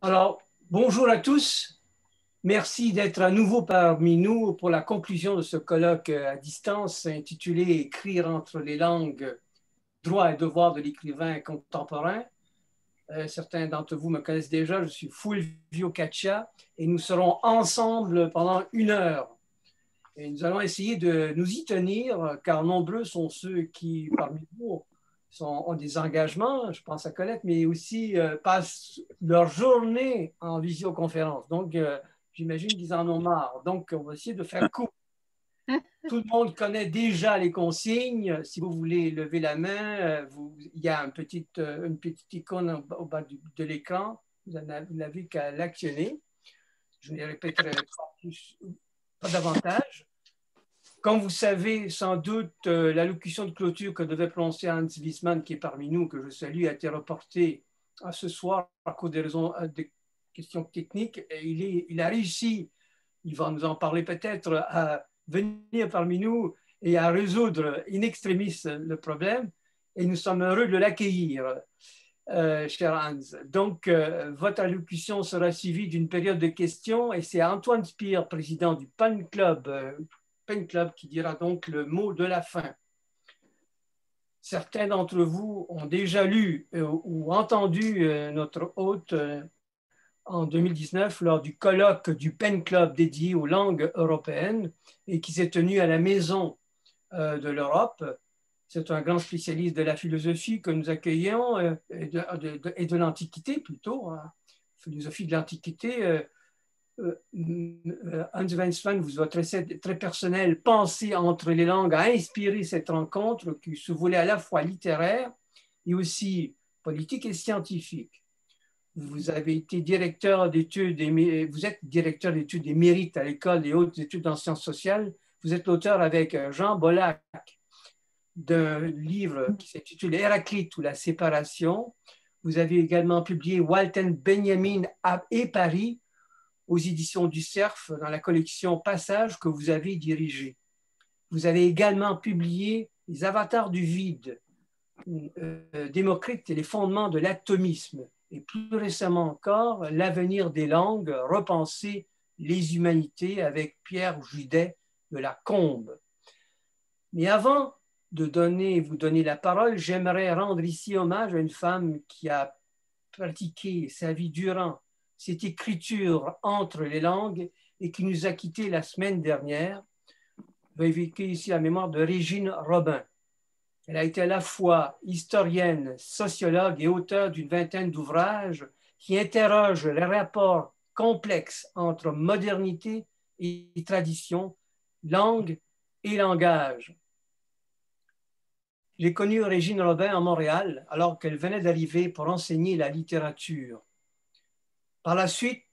Alors, bonjour à tous. Merci d'être à nouveau parmi nous pour la conclusion de ce colloque à distance intitulé Écrire entre les langues, droits et devoirs de l'écrivain contemporain. Certains d'entre vous me connaissent déjà, je suis Fulvio Caccia et nous serons ensemble pendant 1 heure. Et nous allons essayer de nous y tenir, car nombreux sont ceux qui, parmi nous, ont des engagements, je pense à Colette, mais aussi passent leur journée en visioconférence. Donc, j'imagine qu'ils en ont marre. Donc, on va essayer de faire court. Tout le monde connaît déjà les consignes. Si vous voulez lever la main, il y a une petite icône au bas de l'écran. Vous n'avez qu'à l'actionner. Je ne les répéterai pas davantage. Comme vous savez sans doute, l'allocution de clôture que devait prononcer Hans Wiesmann, qui est parmi nous, que je salue, a été reportée à ce soir à cause des raisons de questions techniques. Et il a réussi, il va nous en parler peut-être, à venir parmi nous et à résoudre in extremis le problème. Et nous sommes heureux de l'accueillir, cher Hans. Donc, votre allocution sera suivie d'une période de questions et c'est Antoine Spire, président du PAN Club, qui dira donc le mot de la fin. Certains d'entre vous ont déjà lu ou entendu notre hôte en 2019 lors du colloque du PEN Club dédié aux langues européennes et qui s'est tenu à la Maison de l'Europe. C'est un grand spécialiste de la philosophie que nous accueillons et de l'Antiquité plutôt, hein. Philosophie de l'Antiquité. Hans Wiesmann, votre essai très personnel, Penser entre les langues, a inspiré cette rencontre qui se voulait à la fois littéraire et aussi politique et scientifique. Vous avez été directeur d'études, vous êtes directeur d'études et mérites à l'École des hautes études en sciences sociales. Vous êtes l'auteur avec Jean Bollac d'un livre qui s'intitule Héraclite ou la séparation. Vous avez également publié Walten Benjamin et Paris aux éditions du Cerf dans la collection Passage que vous avez dirigée. Vous avez également publié Les avatars du vide, Démocrite et les fondements de l'atomisme, et plus récemment encore, L'avenir des langues, repenser les humanités avec Pierre Judet de la Combe. Mais avant de vous donner la parole, j'aimerais rendre ici hommage à une femme qui a pratiqué sa vie durant cette écriture entre les langues et qui nous a quittés la semaine dernière. Je vais évoquer ici la mémoire de Régine Robin. Elle a été à la fois historienne, sociologue et auteure d'une vingtaine d'ouvrages qui interrogent les rapports complexes entre modernité et tradition, langue et langage. J'ai connu Régine Robin à Montréal alors qu'elle venait d'arriver pour enseigner la littérature. Par la suite,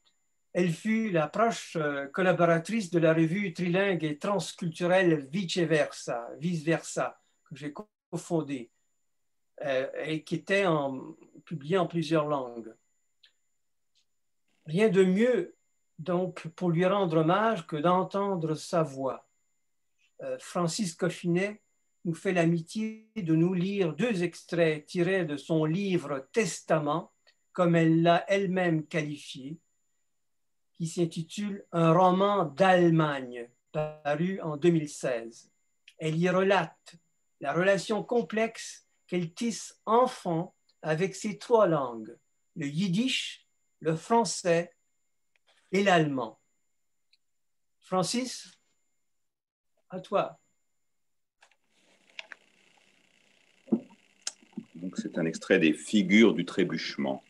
elle fut la proche collaboratrice de la revue trilingue et transculturelle Vice Versa, que j'ai cofondée et qui était publiée en plusieurs langues. Rien de mieux, donc, pour lui rendre hommage que d'entendre sa voix. Francis Coffinet nous fait l'amitié de nous lire 2 extraits tirés de son livre Testament, comme elle l'a elle-même qualifié, qui s'intitule Un roman d'Allemagne, paru en 2016. Elle y relate la relation complexe qu'elle tisse enfant avec ses 3 langues, le yiddish, le français et l'allemand. Francis, à toi. Donc c'est un extrait des Figures du trébuchement.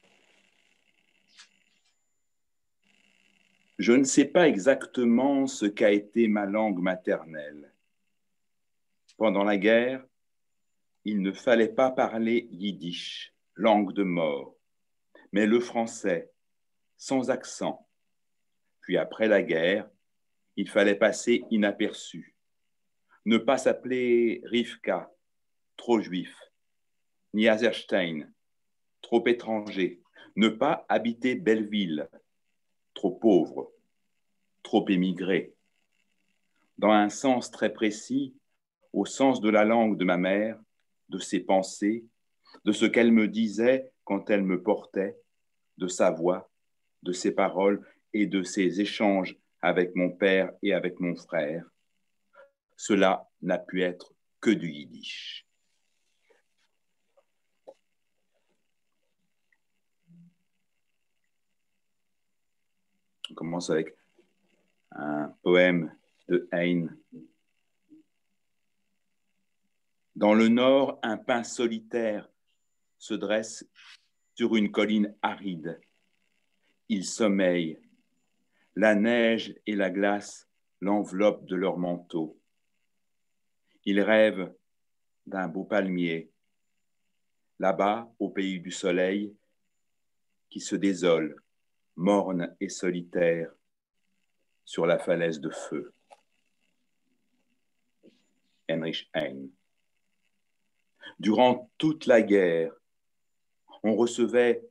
Je ne sais pas exactement ce qu'a été ma langue maternelle. Pendant la guerre, il ne fallait pas parler yiddish, langue de mort, mais le français, sans accent. Puis après la guerre, il fallait passer inaperçu. Ne pas s'appeler Rivka, trop juif, ni Azerstein, trop étranger. Ne pas habiter Belleville, trop pauvre, trop émigré. Dans un sens très précis, au sens de la langue de ma mère, de ses pensées, de ce qu'elle me disait quand elle me portait, de sa voix, de ces paroles et de ces échanges avec mon père et avec mon frère. Cela n'a pu être que du yiddish. On commence avec un poème de Heine. Dans le nord, un pin solitaire se dresse sur une colline aride. Il sommeille. La neige et la glace l'enveloppent de leur manteau. Il rêve d'un beau palmier, là-bas, au pays du soleil, qui se désole, morne et solitaire, sur la falaise de feu. Heinrich Heine. Durant toute la guerre, on recevait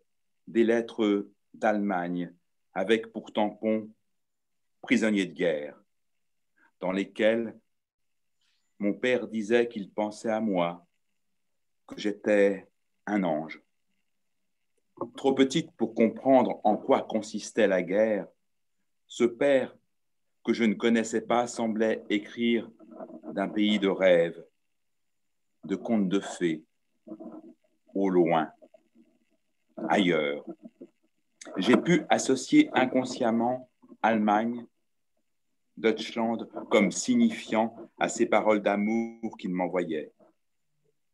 des lettres d'Allemagne avec pour tampon prisonniers de guerre, dans lesquelles mon père disait qu'il pensait à moi, que j'étais un ange. Trop petite pour comprendre en quoi consistait la guerre, ce père que je ne connaissais pas semblait écrire d'un pays de rêve, de contes de fées, au loin, ailleurs. J'ai pu associer inconsciemment Allemagne, Deutschland comme signifiant à ces paroles d'amour qu'il m'envoyait.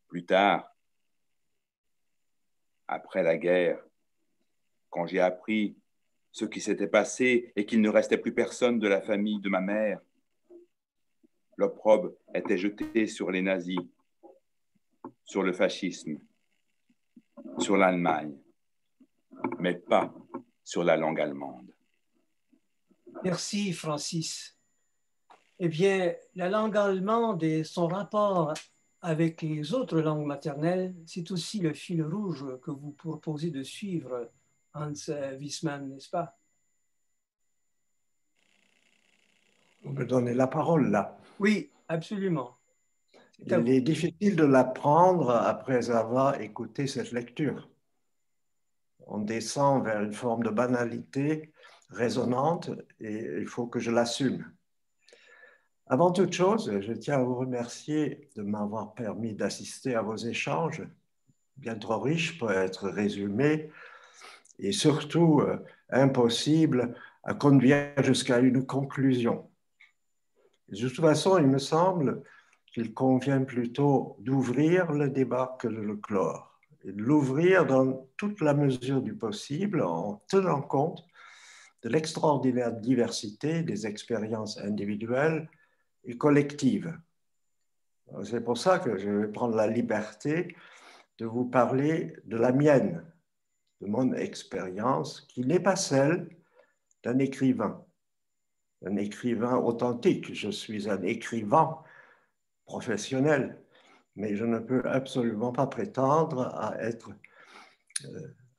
Plus tard, après la guerre, quand j'ai appris ce qui s'était passé et qu'il ne restait plus personne de la famille de ma mère, l'opprobre était jeté sur les nazis, sur le fascisme, sur l'Allemagne, mais pas sur la langue allemande. Merci, Francis. Eh bien, la langue allemande et son rapport avec les autres langues maternelles, c'est aussi le fil rouge que vous proposez de suivre, Hans Wiesmann, n'est-ce pas? Vous me donnez la parole là. Oui, absolument. Il est difficile de l'apprendre après avoir écouté cette lecture. On descend vers une forme de banalité résonante et il faut que je l'assume. Avant toute chose, je tiens à vous remercier de m'avoir permis d'assister à vos échanges, bien trop riches pour être résumés et surtout impossibles à conduire jusqu'à une conclusion. De toute façon, il me semble qu'il convient plutôt d'ouvrir le débat que de le clore, et de l'ouvrir dans toute la mesure du possible en tenant compte de l'extraordinaire diversité des expériences individuelles et collectives. C'est pour ça que je vais prendre la liberté de vous parler de la mienne, de mon expérience, qui n'est pas celle d'un écrivain authentique. Je suis un écrivain professionnel, mais je ne peux absolument pas prétendre à être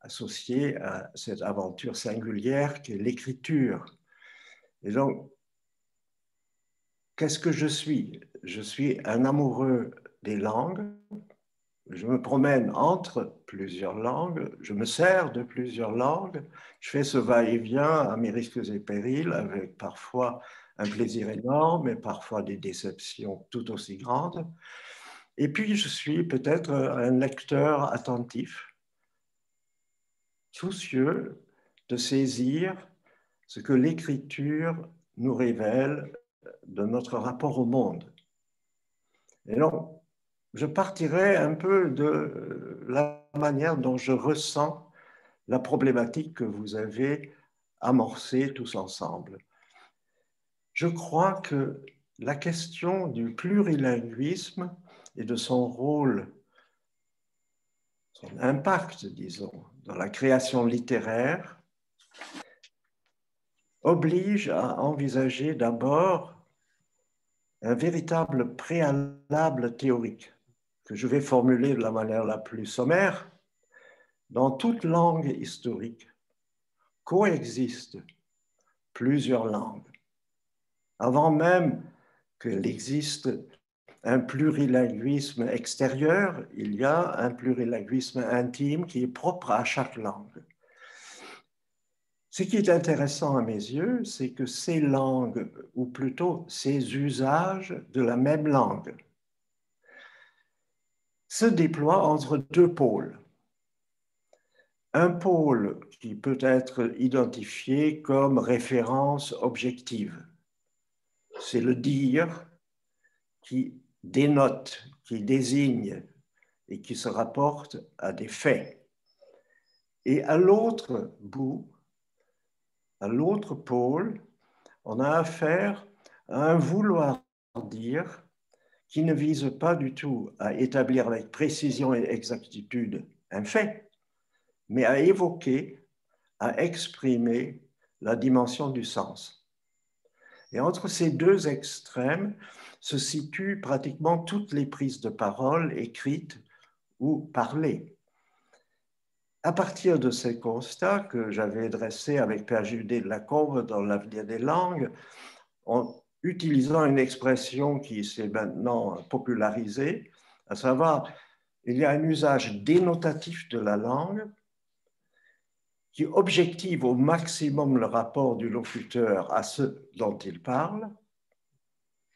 associé à cette aventure singulière qu'est l'écriture. Et donc, qu'est-ce que je suis? Je suis un amoureux des langues. Je me promène entre plusieurs langues, je me sers de plusieurs langues, je fais ce va-et-vient à mes risques et périls avec parfois un plaisir énorme et parfois des déceptions tout aussi grandes. Et puis, je suis peut-être un lecteur attentif, soucieux de saisir ce que l'écriture nous révèle de notre rapport au monde. Et donc, je partirai un peu de la manière dont je ressens la problématique que vous avez amorcée tous ensemble. Je crois que la question du plurilinguisme et de son rôle, son impact, disons, dans la création littéraire, oblige à envisager d'abord un véritable préalable théorique que je vais formuler de la manière la plus sommaire. Dans toute langue historique coexistent plusieurs langues. Avant même qu'il existe un plurilinguisme extérieur, il y a un plurilinguisme intime qui est propre à chaque langue. Ce qui est intéressant à mes yeux, c'est que ces langues, ou plutôt ces usages de la même langue, se déploient entre deux pôles. Un pôle qui peut être identifié comme référence objective, c'est le dire qui dénote, qui désigne et qui se rapporte à des faits. Et à l'autre bout, à l'autre pôle, on a affaire à un vouloir dire qui ne vise pas du tout à établir avec précision et exactitude un fait, mais à évoquer, à exprimer la dimension du sens. Et entre ces deux extrêmes se situent pratiquement toutes les prises de parole écrites ou parlées. À partir de ces constats que j'avais dressés avec Père Judé de Lacombe dans l'Avenir des langues, en utilisant une expression qui s'est maintenant popularisée, à savoir, il y a un usage dénotatif de la langue qui objective au maximum le rapport du locuteur à ce dont il parle,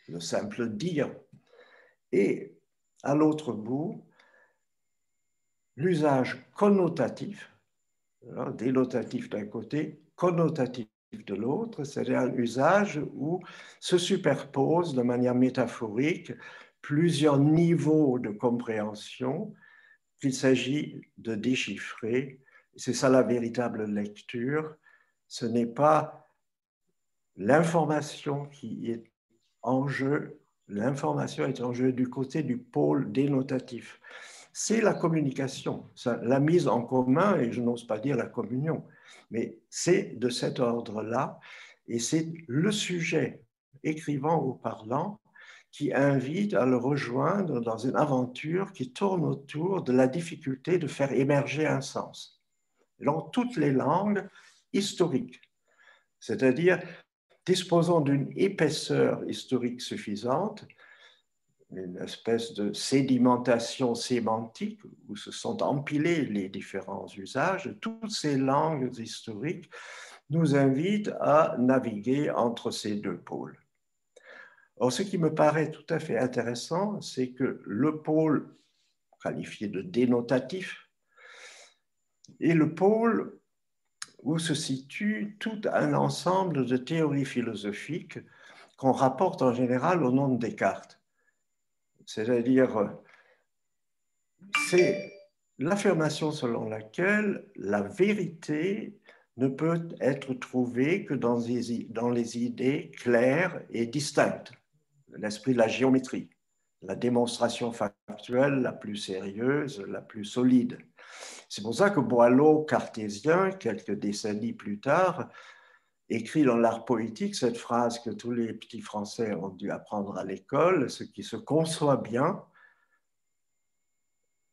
le simple dire, et à l'autre bout, l'usage connotatif, dénotatif d'un côté, connotatif de l'autre, c'est-à-dire un usage où se superposent de manière métaphorique plusieurs niveaux de compréhension qu'il s'agit de déchiffrer. C'est ça la véritable lecture. Ce n'est pas l'information qui est en jeu, l'information est en jeu du côté du pôle dénotatif. C'est la communication, la mise en commun, et je n'ose pas dire la communion, mais c'est de cet ordre-là, et c'est le sujet, écrivant ou parlant, qui invite à le rejoindre dans une aventure qui tourne autour de la difficulté de faire émerger un sens. Dans toutes les langues historiques, c'est-à-dire disposant d'une épaisseur historique suffisante, une espèce de sédimentation sémantique où se sont empilés les différents usages, toutes ces langues historiques nous invitent à naviguer entre ces deux pôles. Or, ce qui me paraît tout à fait intéressant, c'est que le pôle qualifié de dénotatif est le pôle où se situe tout un ensemble de théories philosophiques qu'on rapporte en général au nom de Descartes. C'est-à-dire, c'est l'affirmation selon laquelle la vérité ne peut être trouvée que dans les idées claires et distinctes, l'esprit de la géométrie, la démonstration factuelle la plus sérieuse, la plus solide. C'est pour ça que Boileau, cartésien, quelques décennies plus tard, écrit dans l'art poétique cette phrase que tous les petits Français ont dû apprendre à l'école: ce qui se conçoit bien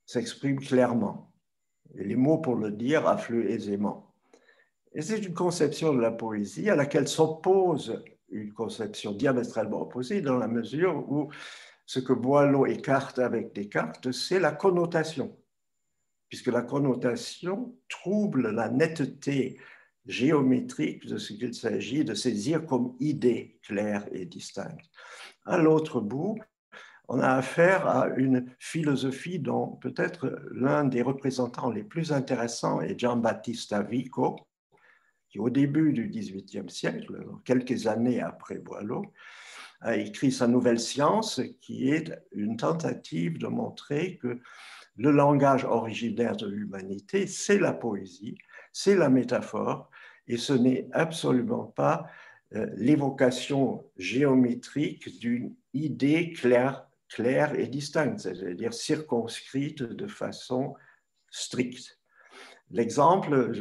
s'exprime clairement, et les mots pour le dire affluent aisément. Et c'est une conception de la poésie à laquelle s'oppose une conception diamétralement opposée, dans la mesure où ce que Boileau écarte avec Descartes, c'est la connotation, puisque la connotation trouble la netteté géométrique de ce qu'il s'agit de saisir comme idée claire et distincte. À l'autre bout, on a affaire à une philosophie dont peut-être l'un des représentants les plus intéressants est Giambattista Vico, qui au début du XVIIIe siècle, quelques années après Boileau, a écrit sa Nouvelle Science, qui est une tentative de montrer que le langage originaire de l'humanité, c'est la poésie, c'est la métaphore, et ce n'est absolument pas l'évocation géométrique d'une idée claire et distincte, c'est-à-dire circonscrite de façon stricte. L'exemple,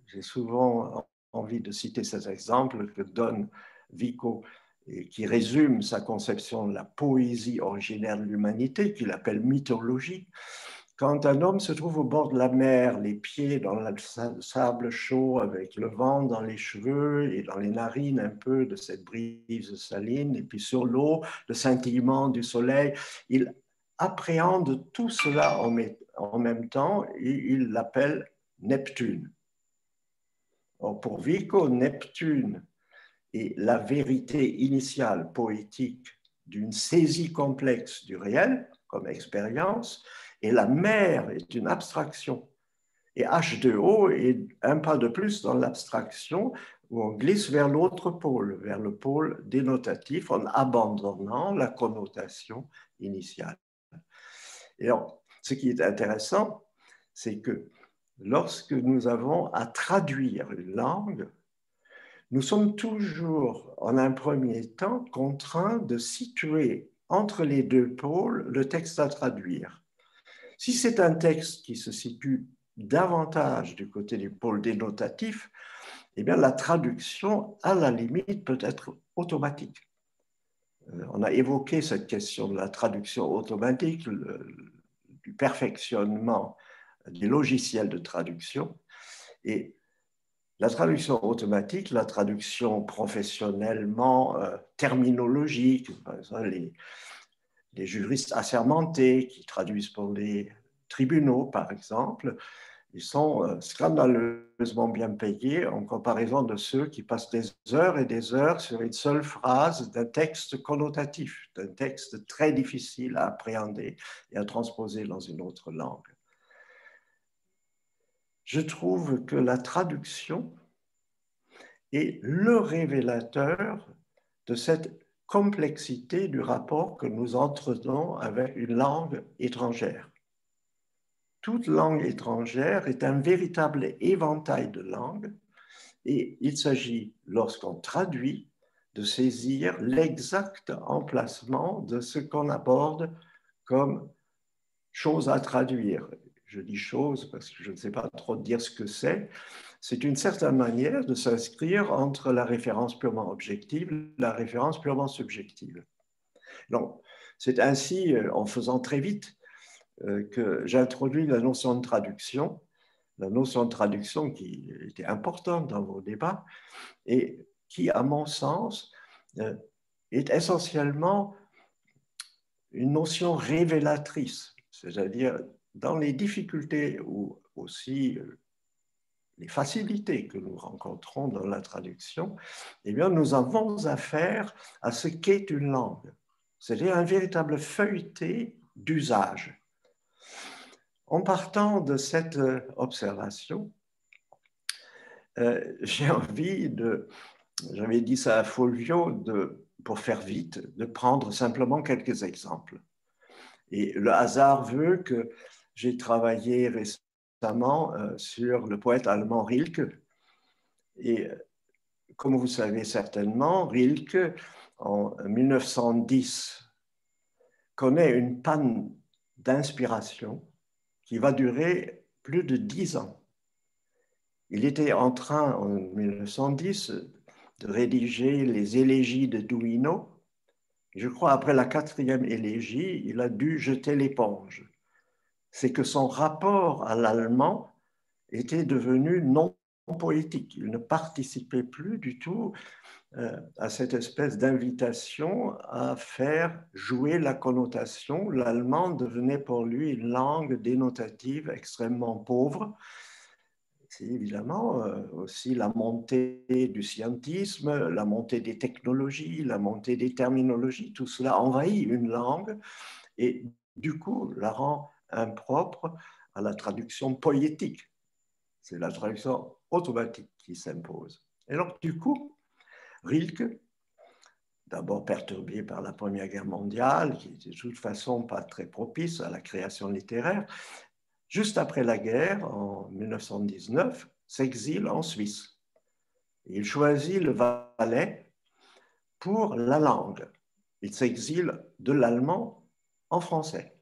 j'ai souvent envie de citer cet exemple que donne Vico et qui résume sa conception de la poésie originaire de l'humanité, qu'il appelle mythologie. Quand un homme se trouve au bord de la mer, les pieds dans le sable chaud, avec le vent dans les cheveux et dans les narines un peu de cette brise saline, et puis sur l'eau, le scintillement du soleil, il appréhende tout cela en même temps et il l'appelle Neptune. Or, pour Vico, Neptune est la vérité initiale poétique d'une saisie complexe du réel comme expérience, et la mer est une abstraction. Et H2O est un pas de plus dans l'abstraction où on glisse vers l'autre pôle, vers le pôle dénotatif en abandonnant la connotation initiale. Et alors, ce qui est intéressant, c'est que lorsque nous avons à traduire une langue, nous sommes toujours, en un premier temps, contraints de situer entre les deux pôles le texte à traduire. Si c'est un texte qui se situe davantage du côté du pôle dénotatif, eh bien la traduction, à la limite, peut être automatique. On a évoqué cette question de la traduction automatique, du perfectionnement des logiciels de traduction. Et la traduction automatique, la traduction professionnellement terminologique, par exemple les juristes assermentés qui traduisent pour les tribunaux, par exemple, ils sont scandaleusement bien payés en comparaison de ceux qui passent des heures et des heures sur une seule phrase d'un texte connotatif, d'un texte très difficile à appréhender et à transposer dans une autre langue. Je trouve que la traduction est le révélateur de cette complexité du rapport que nous entretenons avec une langue étrangère. Toute langue étrangère est un véritable éventail de langues et il s'agit, lorsqu'on traduit, de saisir l'exact emplacement de ce qu'on aborde comme chose à traduire. Je dis chose parce que je ne sais pas trop dire ce que c'est. C'est une certaine manière de s'inscrire entre la référence purement objective et la référence purement subjective. Donc, c'est ainsi, en faisant très vite, que j'introduis la notion de traduction qui était importante dans vos débats et qui, à mon sens, est essentiellement une notion révélatrice, c'est-à-dire dans les difficultés ou aussi les facilités que nous rencontrons dans la traduction, eh bien, nous avons affaire à ce qu'est une langue, c'est-à-dire un véritable feuilleté d'usage. En partant de cette observation, j'ai envie de, j'avais dit ça à Folvio, pour faire vite, de prendre simplement quelques exemples. Et le hasard veut que j'ai travaillé récemment sur le poète allemand Rilke. Et comme vous savez certainement, Rilke, en 1910, connaît une panne d'inspiration qui va durer plus de 10 ans. Il était en train, en 1910, de rédiger les élégies de Douino. Je crois après la 4e élégie, il a dû jeter l'éponge. C'est que son rapport à l'allemand était devenu non poétique. Il ne participait plus du tout à cette espèce d'invitation à faire jouer la connotation. L'allemand devenait pour lui une langue dénotative extrêmement pauvre. C'est évidemment aussi la montée du scientisme, la montée des technologies, la montée des terminologies. Tout cela envahit une langue et du coup la rend impropre à la traduction poétique. C'est la traduction automatique qui s'impose. Et donc, du coup, Rilke, d'abord perturbé par la Première Guerre mondiale, qui était de toute façon pas très propice à la création littéraire, juste après la guerre, en 1919, s'exile en Suisse. Il choisit le Valais pour la langue. Il s'exile de l'allemand en français.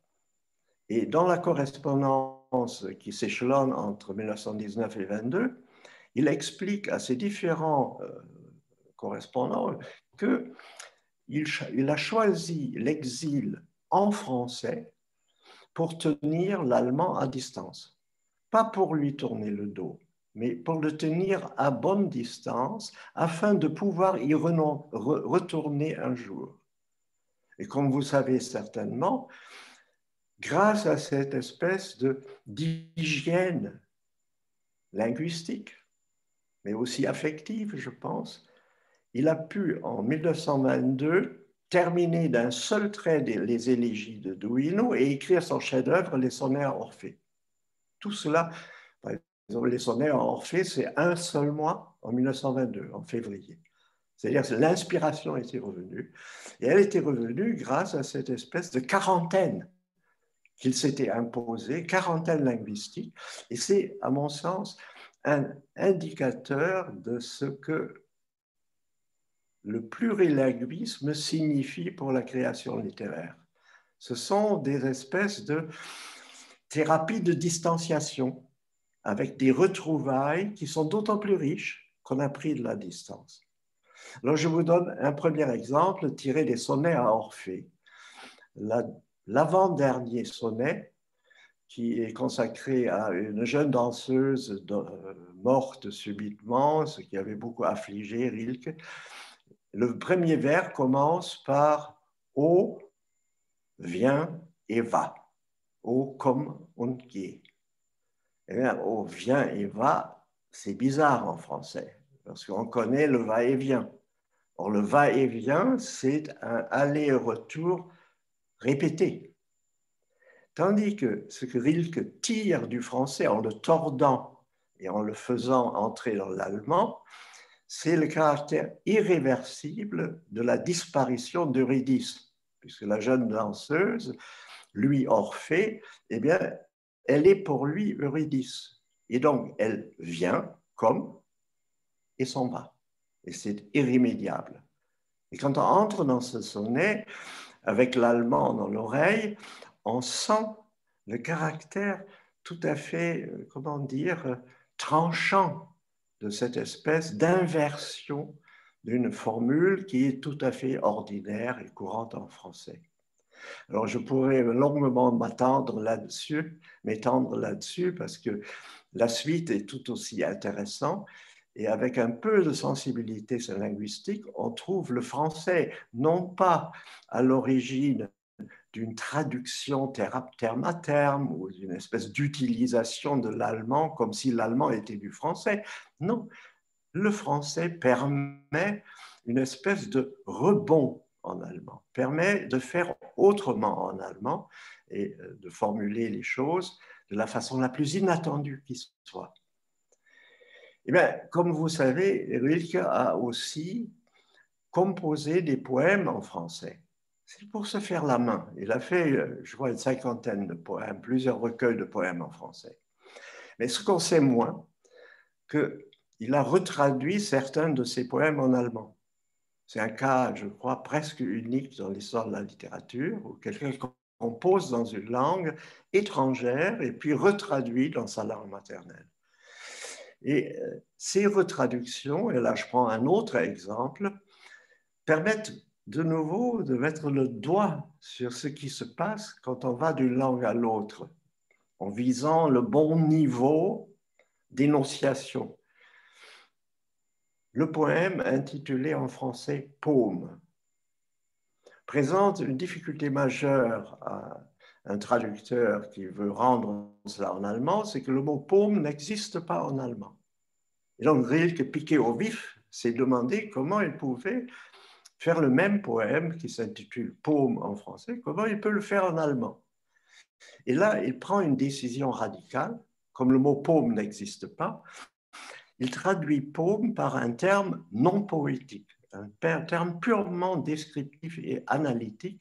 Et dans la correspondance qui s'échelonne entre 1919 et 1922, il explique à ses différents correspondants qu'il a choisi l'exil en français pour tenir l'allemand à distance. Pas pour lui tourner le dos, mais pour le tenir à bonne distance afin de pouvoir y retourner un jour. Et comme vous savez certainement, grâce à cette espèce d'hygiène linguistique, mais aussi affective, je pense, il a pu, en 1922, terminer d'un seul trait les élégies de Duino et écrire son chef-d'œuvre, les sonnets à Orphée. Tout cela, par exemple, les sonnets à Orphée, c'est un seul mois en 1922, en février. C'est-à-dire que l'inspiration était revenue, et elle était revenue grâce à cette espèce de quarantaine qu'il s'était imposée, quarantaine linguistique, et c'est, à mon sens, un indicateur de ce que le plurilinguisme signifie pour la création littéraire. Ce sont des espèces de thérapies de distanciation avec des retrouvailles qui sont d'autant plus riches qu'on a pris de la distance. Alors, je vous donne un premier exemple tiré des sonnets à Orphée. L'avant-dernier sonnet, qui est consacré à une jeune danseuse morte subitement, ce qui avait beaucoup affligé Rilke. Le premier vers commence par « Ô, viens et va ». « Ô, komm und geh ». Eh bien, « Ô, viens et va », c'est bizarre en français, parce qu'on connaît le va-et-vient. Or, le va-et-vient, c'est un aller-retour répété. Tandis que ce que Rilke tire du français en le tordant et en le faisant entrer dans l'allemand, c'est le caractère irréversible de la disparition d'Eurydice, puisque la jeune danseuse, lui Orphée, eh bien, elle est pour lui Eurydice. Et donc, elle vient comme et s'en va. Et c'est irrémédiable. Et quand on entre dans ce sonnet, avec l'allemand dans l'oreille, on sent le caractère tout à fait, comment dire, tranchant de cette espèce d'inversion d'une formule qui est tout à fait ordinaire et courante en français. Alors, je pourrais longuement m'étendre là-dessus, parce que la suite est tout aussi intéressante. Et avec un peu de sensibilité linguistique, on trouve le français non pas à l'origine d'une traduction terme à terme ou d'une espèce d'utilisation de l'allemand comme si l'allemand était du français. Non, le français permet une espèce de rebond en allemand, permet de faire autrement en allemand et de formuler les choses de la façon la plus inattendue qui soit. Eh bien, comme vous savez, Rilke a aussi composé des poèmes en français. C'est pour se faire la main. Il a fait, je crois, une cinquantaine de poèmes, plusieurs recueils de poèmes en français. Mais ce qu'on sait moins, qu'il a retraduit certains de ses poèmes en allemand. C'est un cas, je crois, presque unique dans l'histoire de la littérature, où quelqu'un compose dans une langue étrangère et puis retraduit dans sa langue maternelle. Et ces retraductions, et là je prends un autre exemple, permettent de nouveau de mettre le doigt sur ce qui se passe quand on va d'une langue à l'autre, en visant le bon niveau d'énonciation. Le poème intitulé en français « Paume » présente une difficulté majeure à un traducteur qui veut rendre cela en allemand, c'est que le mot « paume » n'existe pas en allemand. Et donc Rilke, piqué au vif, s'est demandé comment il pouvait faire le même poème qui s'intitule « Paume » en français, comment il peut le faire en allemand. Et là, il prend une décision radicale, comme le mot « paume » n'existe pas, il traduit paume par un terme non poétique, un terme purement descriptif et analytique,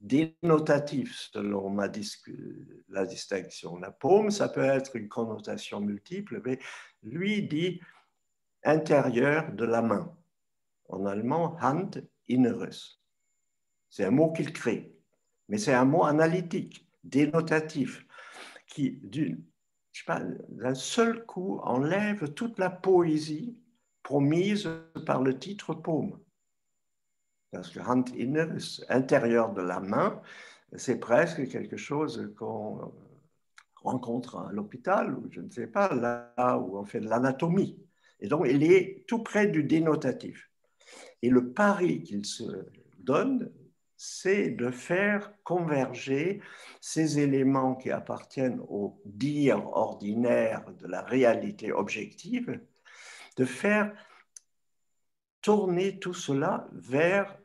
dénotatif selon la distinction. La paume, ça peut être une connotation multiple, mais lui dit intérieur de la main. En allemand, Hand inneres. C'est un mot qu'il crée, mais c'est un mot analytique, dénotatif, qui d'un seul coup, enlève toute la poésie promise par le titre paume. Parce que Hand inneres, intérieur de la main, c'est presque quelque chose qu'on rencontre à l'hôpital, ou je ne sais pas, là où on fait de l'anatomie. Et donc, il est tout près du dénotatif. Et le pari qu'il se donne, c'est de faire converger ces éléments qui appartiennent au dire ordinaire de la réalité objective de faire tourner tout cela vers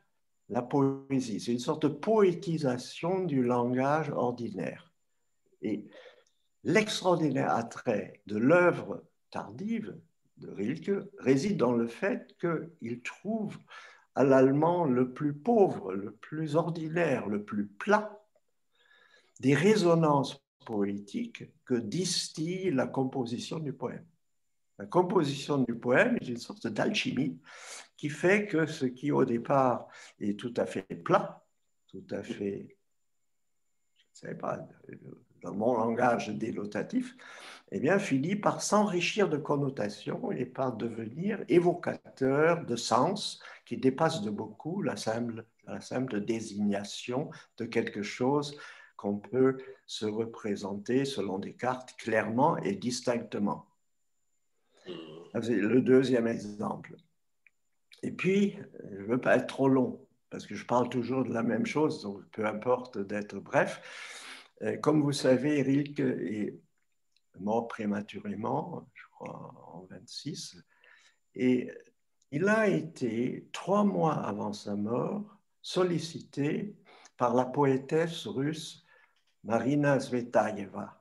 la poésie. C'est une sorte de poétisation du langage ordinaire. Et l'extraordinaire attrait de l'œuvre tardive de Rilke réside dans le fait qu'il trouve à l'allemand le plus pauvre, le plus ordinaire, le plus plat, des résonances poétiques que distille la composition du poème. La composition du poème est une sorte d'alchimie qui fait que ce qui au départ est tout à fait plat, tout à fait, je ne sais pas, dans mon langage dénotatif, eh bien, finit par s'enrichir de connotations et par devenir évocateur de sens qui dépasse de beaucoup la simple désignation de quelque chose qu'on peut se représenter selon Descartes clairement et distinctement. C'est le deuxième exemple. Et puis, je ne veux pas être trop long, parce que je parle toujours de la même chose, donc peu importe d'être bref. Comme vous savez, Rilke est mort prématurément, je crois en 26, et il a été, 3 mois avant sa mort, sollicité par la poétesse russe Marina Tsvetaeva.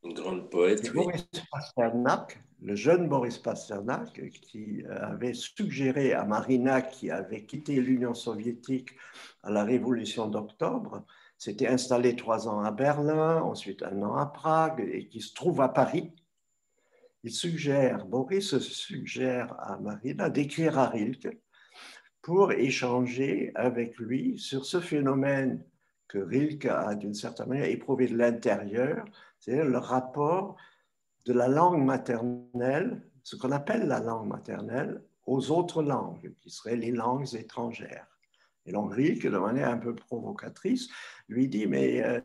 Une grande poète, oui. Boris Pasternak, le jeune Boris Pasternak, qui avait suggéré à Marina, qui avait quitté l'Union soviétique à la Révolution d'octobre, s'était installé 3 ans à Berlin, ensuite 1 an à Prague, et qui se trouve à Paris. Boris suggère à Marina d'écrire à Rilke pour échanger avec lui sur ce phénomène que Rilke a d'une certaine manière éprouvé de l'intérieur, c'est-à-dire le rapport de la langue maternelle, ce qu'on appelle la langue maternelle, aux autres langues, qui seraient les langues étrangères. Et donc Rilke, de manière un peu provocatrice, lui dit, mais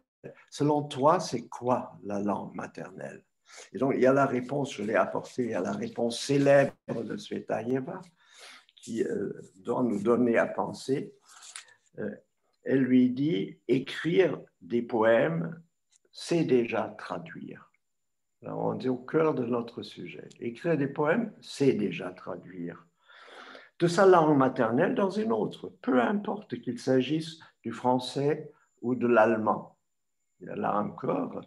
selon toi, c'est quoi la langue maternelle? Et donc il y a la réponse, je l'ai apportée, il y a la réponse célèbre de Tsvetaeva, qui doit nous donner à penser. Elle lui dit, écrire des poèmes, c'est déjà traduire. Alors, on est au cœur de notre sujet. Écrire des poèmes, c'est déjà traduire de sa langue maternelle dans une autre, peu importe qu'il s'agisse du français ou de l'allemand. Là encore,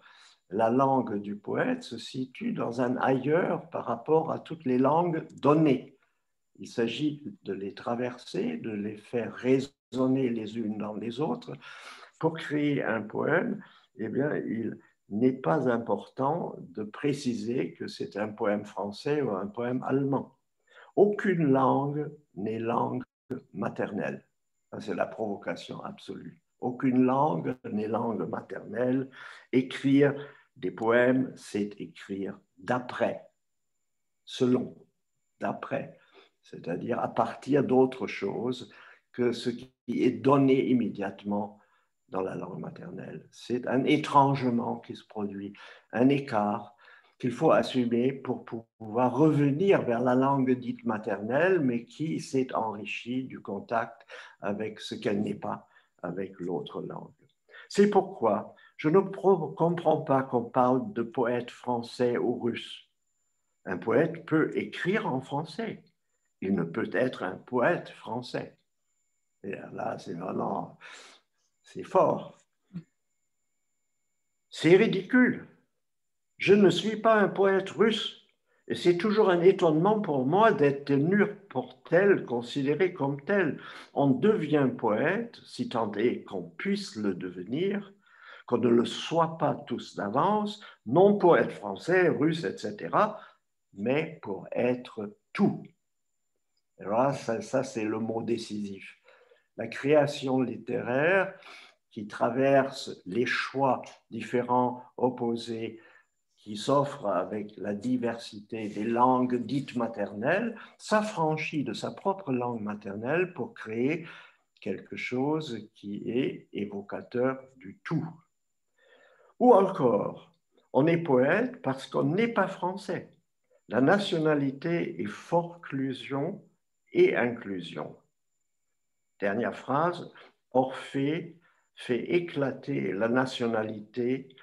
la langue du poète se situe dans un ailleurs par rapport à toutes les langues données. Il s'agit de les traverser, de les faire résonner les unes dans les autres. Pour créer un poème, eh bien, il n'est pas important de préciser que c'est un poème français ou un poème allemand. Aucune langue n'est langue maternelle. C'est la provocation absolue. Aucune langue n'est langue maternelle. Écrire des poèmes, c'est écrire d'après, selon, d'après, c'est-à-dire à partir d'autre chose que ce qui est donné immédiatement dans la langue maternelle. C'est un étrangement qui se produit, un écart qu'il faut assumer pour pouvoir revenir vers la langue dite maternelle, mais qui s'est enrichie du contact avec ce qu'elle n'est pas, avec l'autre langue. C'est pourquoi je ne comprends pas qu'on parle de poète français ou russe. Un poète peut écrire en français. Il ne peut être un poète français. Et là, c'est vraiment, c'est fort. C'est ridicule. Je ne suis pas un poète russe. Et c'est toujours un étonnement pour moi d'être tenu pour tel, considéré comme tel. On devient poète, si tant est qu'on puisse le devenir, qu'on ne le soit pas tous d'avance, non pour être français, russe, etc., mais pour être tout. Et voilà, ça c'est le mot décisif. La création littéraire qui traverse les choix différents, opposés, qui s'offre avec la diversité des langues dites maternelles, s'affranchit de sa propre langue maternelle pour créer quelque chose qui est évocateur du tout. Ou encore, on est poète parce qu'on n'est pas français. La nationalité est forclusion et inclusion. Dernière phrase, Orphée fait éclater la nationalité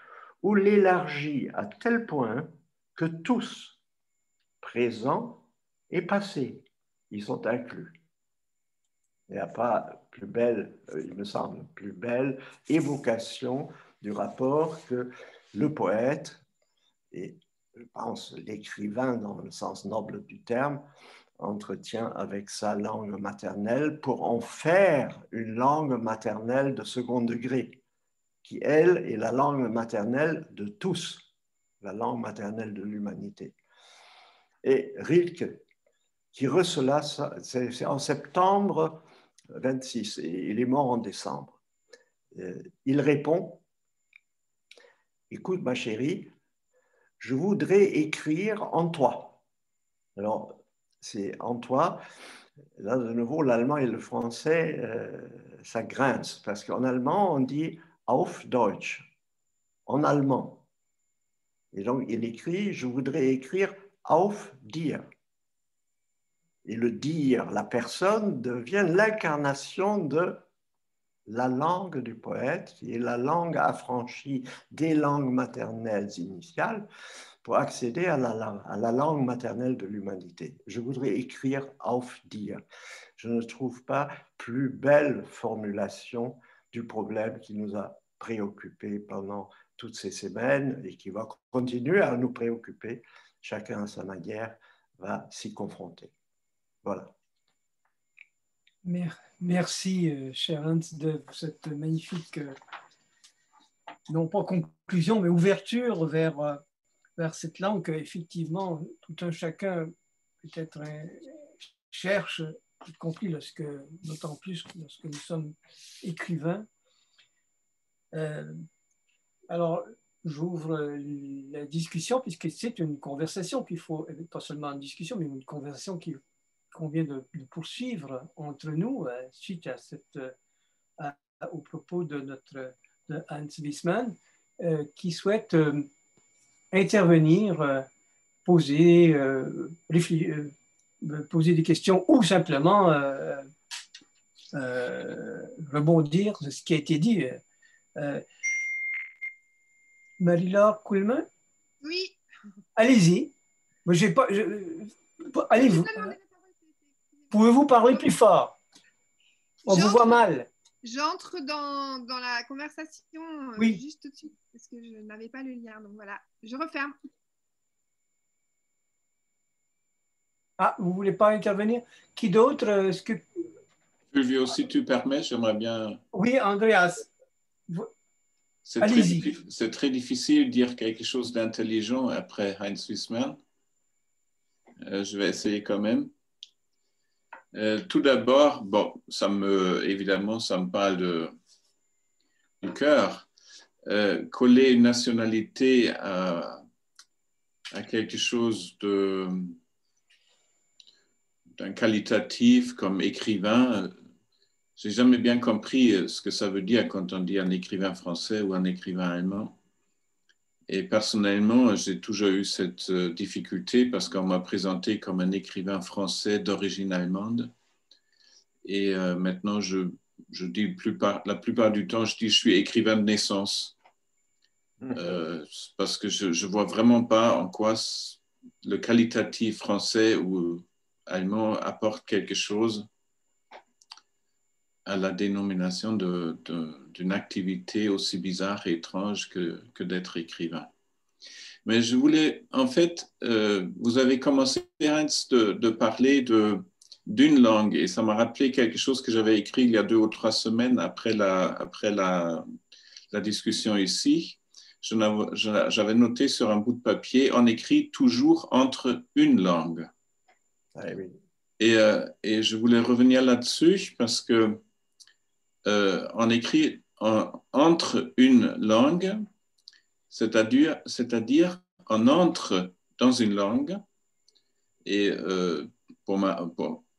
ou l'élargit à tel point que tous, présents et passé. Ils sont inclus. Il n'y a pas plus belle, il me semble, plus belle évocation du rapport que le poète, et je pense l'écrivain dans le sens noble du terme, entretient avec sa langue maternelle pour en faire une langue maternelle de second degré, qui, elle, est la langue maternelle de tous, la langue maternelle de l'humanité. Et Rilke, qui recela, c'est en septembre 26, et il est mort en décembre. Il répond, « Écoute, ma chérie, je voudrais écrire en toi. » Alors, c'est en toi. Là, de nouveau, l'allemand et le français, ça grince, parce qu'en allemand, on dit auf Deutsch, en allemand. Et donc, il écrit, je voudrais écrire auf dir. Et le dire, la personne, devient l'incarnation de la langue du poète, qui est la langue affranchie des langues maternelles initiales, pour accéder à la langue maternelle de l'humanité. Je voudrais écrire auf dir. Je ne trouve pas plus belle formulation du problème qui nous a préoccupés pendant toutes ces semaines et qui va continuer à nous préoccuper. Chacun à sa manière va s'y confronter. Voilà. Merci, cher Hans, de cette magnifique, non pas conclusion, mais ouverture vers cette langue qu'effectivement tout un chacun peut-être cherche, y compris d'autant plus lorsque nous sommes écrivains. Alors, j'ouvre la discussion, puisque c'est une conversation qu'il faut, pas seulement une discussion, mais une conversation qu'on vient de poursuivre entre nous suite au propos de Hans Wiesmann, qui souhaite intervenir, poser des questions ou simplement rebondir sur ce qui a été dit. Marie-Laure Kuhlmann? Oui. Allez-y. Allez-vous. Pouvez-vous parler plus fort? On vous voit mal. J'entre dans la conversation oui. Juste tout de suite, parce que je n'avais pas le lien. Donc voilà, je referme. Ah, vous ne voulez pas intervenir? Qui d'autre? Fulvio, si tu permets, j'aimerais bien... Oui, Andreas. C'est très difficile de dire quelque chose d'intelligent après Heinz Wiesmann. Je vais essayer quand même. Tout d'abord, bon, évidemment, ça me parle du cœur. Coller une nationalité à quelque chose d'un qualitatif comme écrivain, j'ai jamais bien compris ce que ça veut dire quand on dit un écrivain français ou un écrivain allemand. Et personnellement, j'ai toujours eu cette difficulté parce qu'on m'a présenté comme un écrivain français d'origine allemande. Et maintenant, je dis la plupart du temps, je dis je suis écrivain de naissance. Parce que je ne vois vraiment pas en quoi le qualitatif français ou allemand apporte quelque chose à la dénomination d'une activité aussi bizarre et étrange que d'être écrivain. Mais je voulais, en fait, vous avez commencé, Heinz, de parler d'une langue, et ça m'a rappelé quelque chose que j'avais écrit il y a 2 ou 3 semaines après la discussion ici. J'avais noté sur un bout de papier, on écrit toujours entre une langue. Ah, oui. Et je voulais revenir là-dessus parce que on écrit entre une langue, c'est-à-dire on entre dans une langue. Et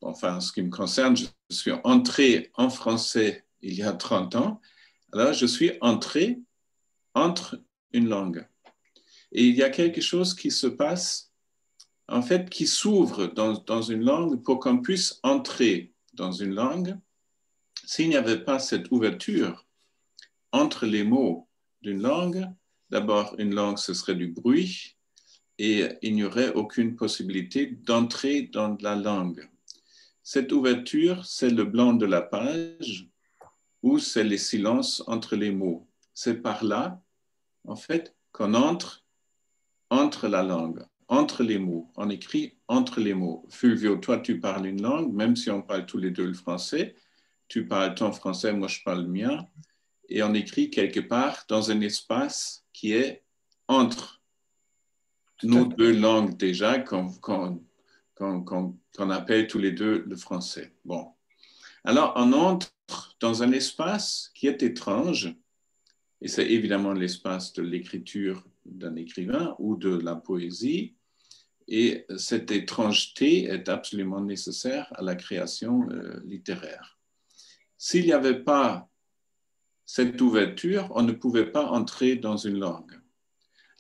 enfin, ce qui me concerne, je suis entré en français il y a 30 ans. Alors, je suis entré entre une langue. Et il y a quelque chose qui se passe, en fait, qui s'ouvre dans une langue pour qu'on puisse entrer dans une langue. S'il n'y avait pas cette ouverture entre les mots d'une langue, d'abord, une langue, ce serait du bruit. et il n'y aurait aucune possibilité d'entrer dans la langue. Cette ouverture, c'est le blanc de la page ou c'est les silences entre les mots. C'est par là, en fait, qu'on entre la langue, entre les mots. On écrit entre les mots. Fulvio, toi, tu parles une langue, même si on parle tous les deux le français. Tu parles ton français, moi, je parle le mien. Et on écrit quelque part dans un espace qui est entre nos deux langues déjà, qu'on appelle tous les deux le français. Bon. Alors, on entre dans un espace qui est étrange, et c'est évidemment l'espace de l'écriture d'un écrivain ou de la poésie, et cette étrangeté est absolument nécessaire à la création littéraire. S'il n'y avait pas cette ouverture, on ne pouvait pas entrer dans une langue.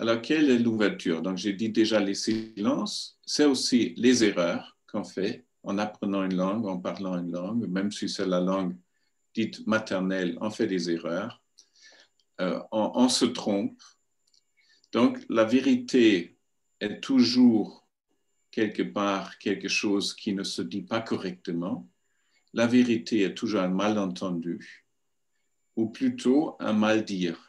Alors, quelle est l'ouverture? Donc, j'ai dit déjà les silences, c'est aussi les erreurs qu'on fait en apprenant une langue, en parlant une langue, même si c'est la langue dite maternelle, on fait des erreurs, on se trompe. Donc, la vérité est toujours quelque part quelque chose qui ne se dit pas correctement. La vérité est toujours un malentendu, ou plutôt un mal-dire.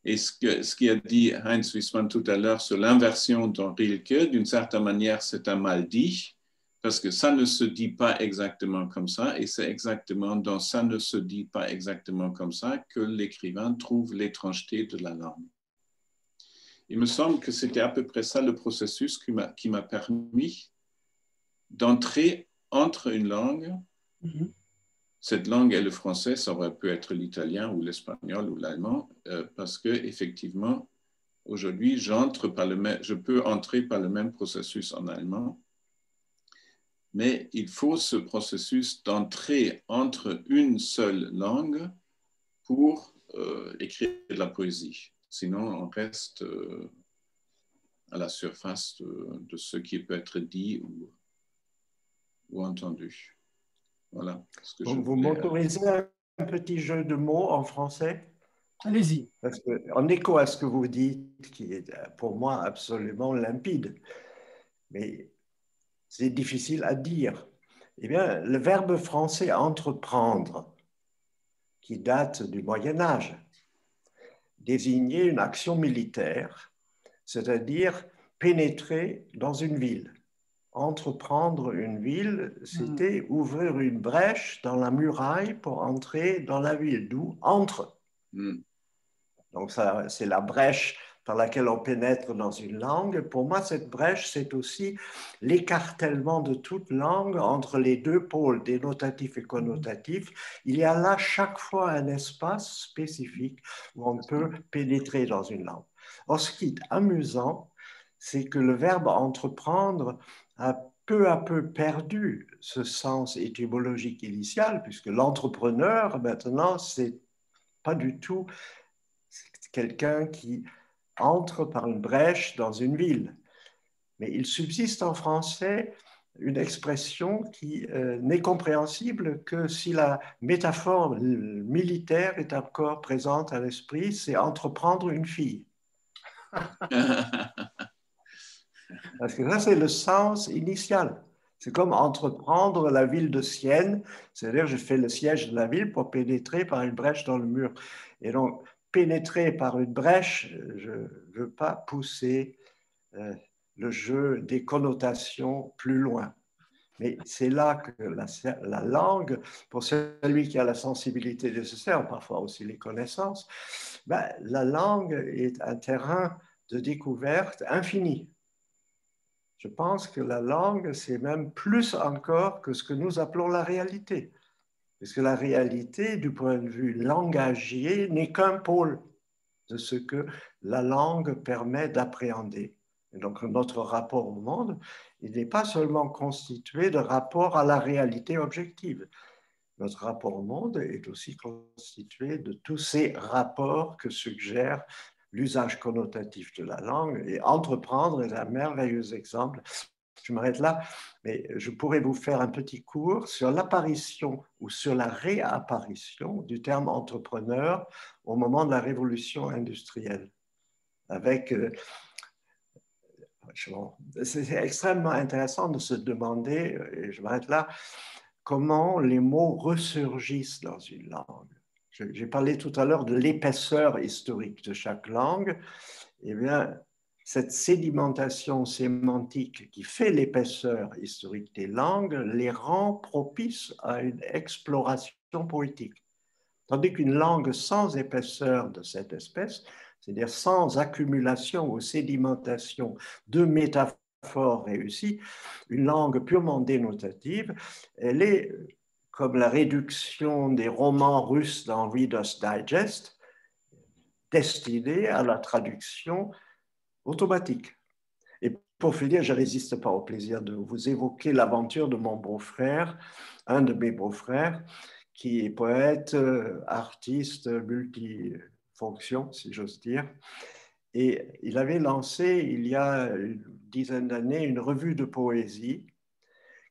Et ce qu'a dit Heinz Wiesmann tout à l'heure sur l'inversion dans Rilke, d'une certaine manière, c'est un mal-dit, parce que ça ne se dit pas exactement comme ça, et c'est exactement dans ça ne se dit pas exactement comme ça que l'écrivain trouve l'étrangeté de la langue. Il me semble que c'était à peu près ça le processus qui m'a permis d'entrer entre une langue. Cette langue est le français, ça aurait pu être l'italien ou l'espagnol ou l'allemand, parce que effectivement, aujourd'hui, je peux entrer par le même processus en allemand, mais il faut ce processus d'entrer entre une seule langue pour écrire de la poésie. Sinon, on reste à la surface de ce qui peut être dit ou entendu. Voilà ce que je Donc, vous voulais. m'autorisez un petit jeu de mots en français? Allez-y. Parce que, en écho à ce que vous dites, qui est pour moi absolument limpide, mais c'est difficile à dire. Eh bien, le verbe français entreprendre, qui date du Moyen Âge, désignait une action militaire, c'est-à-dire pénétrer dans une ville. Entreprendre une ville, c'était ouvrir une brèche dans la muraille pour entrer dans la ville, d'où entre. Donc, ça, c'est la brèche par laquelle on pénètre dans une langue. Pour moi, cette brèche, c'est aussi l'écartèlement de toute langue entre les deux pôles, dénotatif et connotatif. Il y a là chaque fois un espace spécifique où on peut pénétrer dans une langue. Or, ce qui est amusant, c'est que le verbe entreprendre a peu à peu perdu ce sens étymologique initial, puisque l'entrepreneur, maintenant, c'est pas du tout quelqu'un qui entre par une brèche dans une ville. Mais il subsiste en français une expression qui n'est compréhensible que si la métaphore militaire est encore présente à l'esprit, c'est entreprendre une fille. Parce que ça, c'est le sens initial. C'est comme entreprendre la ville de Sienne, c'est-à-dire je fais le siège de la ville pour pénétrer par une brèche dans le mur. Et donc, pénétrer par une brèche, je ne veux pas pousser le jeu des connotations plus loin. Mais c'est là que la langue, pour celui qui a la sensibilité nécessaire, parfois aussi les connaissances, ben, la langue est un terrain de découverte infini. Je pense que la langue, c'est même plus encore que ce que nous appelons la réalité. Parce que la réalité, du point de vue langagier, n'est qu'un pôle de ce que la langue permet d'appréhender. Et donc, notre rapport au monde, il n'est pas seulement constitué de rapport à la réalité objective. Notre rapport au monde est aussi constitué de tous ces rapports que suggère l'usage connotatif de la langue. Et entreprendre est un merveilleux exemple. Je m'arrête là, mais je pourrais vous faire un petit cours sur l'apparition ou sur la réapparition du terme entrepreneur au moment de la révolution industrielle, avec C'est extrêmement intéressant de se demander, et je m'arrête là, comment les mots ressurgissent dans une langue. J'ai parlé tout à l'heure de l'épaisseur historique de chaque langue. Eh bien, cette sédimentation sémantique qui fait l'épaisseur historique des langues les rend propices à une exploration poétique. Tandis qu'une langue sans épaisseur de cette espèce, c'est-à-dire sans accumulation ou sédimentation de métaphores réussies, une langue purement dénotative, elle est comme la réduction des romans russes dans Reader's Digest, destinée à la traduction automatique. Et pour finir, je ne résiste pas au plaisir de vous évoquer l'aventure de mon beau-frère, un de mes beaux-frères, qui est poète, artiste, multifonction, si j'ose dire. Et il avait lancé, il y a une dizaine d'années, une revue de poésie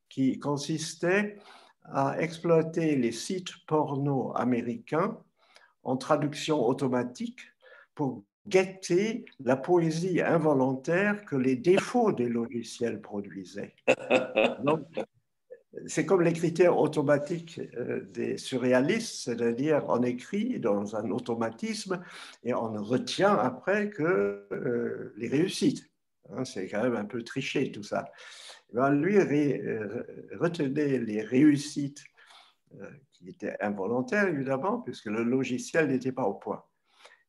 qui consistait à exploiter les sites porno américains en traduction automatique pour guetter la poésie involontaire que les défauts des logiciels produisaient. Donc, c'est comme l'écriture automatique des surréalistes, c'est-à-dire on écrit dans un automatisme et on retient après que les réussites. C'est quand même un peu triché tout ça. Ben, lui retenait les réussites qui étaient involontaires évidemment, puisque le logiciel n'était pas au point.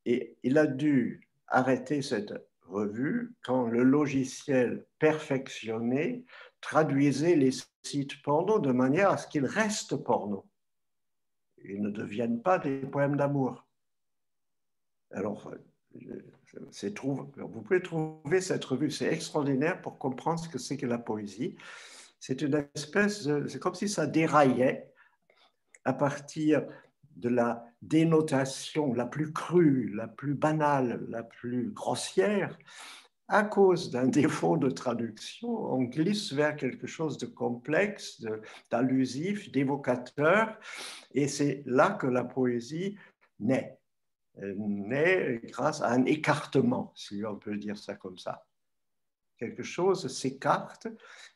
Et il a dû arrêter cette revue quand le logiciel perfectionné traduisait les sites porno de manière à ce qu'ils restent porno. Ils ne deviennent pas des poèmes d'amour. Alors, vous pouvez trouver cette revue, c'est extraordinaire pour comprendre ce que c'est que la poésie. C'est une espèce c'est comme si ça déraillait à partir de la dénotation la plus crue, la plus banale, la plus grossière. À cause d'un défaut de traduction, on glisse vers quelque chose de complexe, d'allusif, d'évocateur, et c'est là que la poésie naît. Elle naît grâce à un écartement, si on peut dire ça comme ça. Quelque chose s'écarte,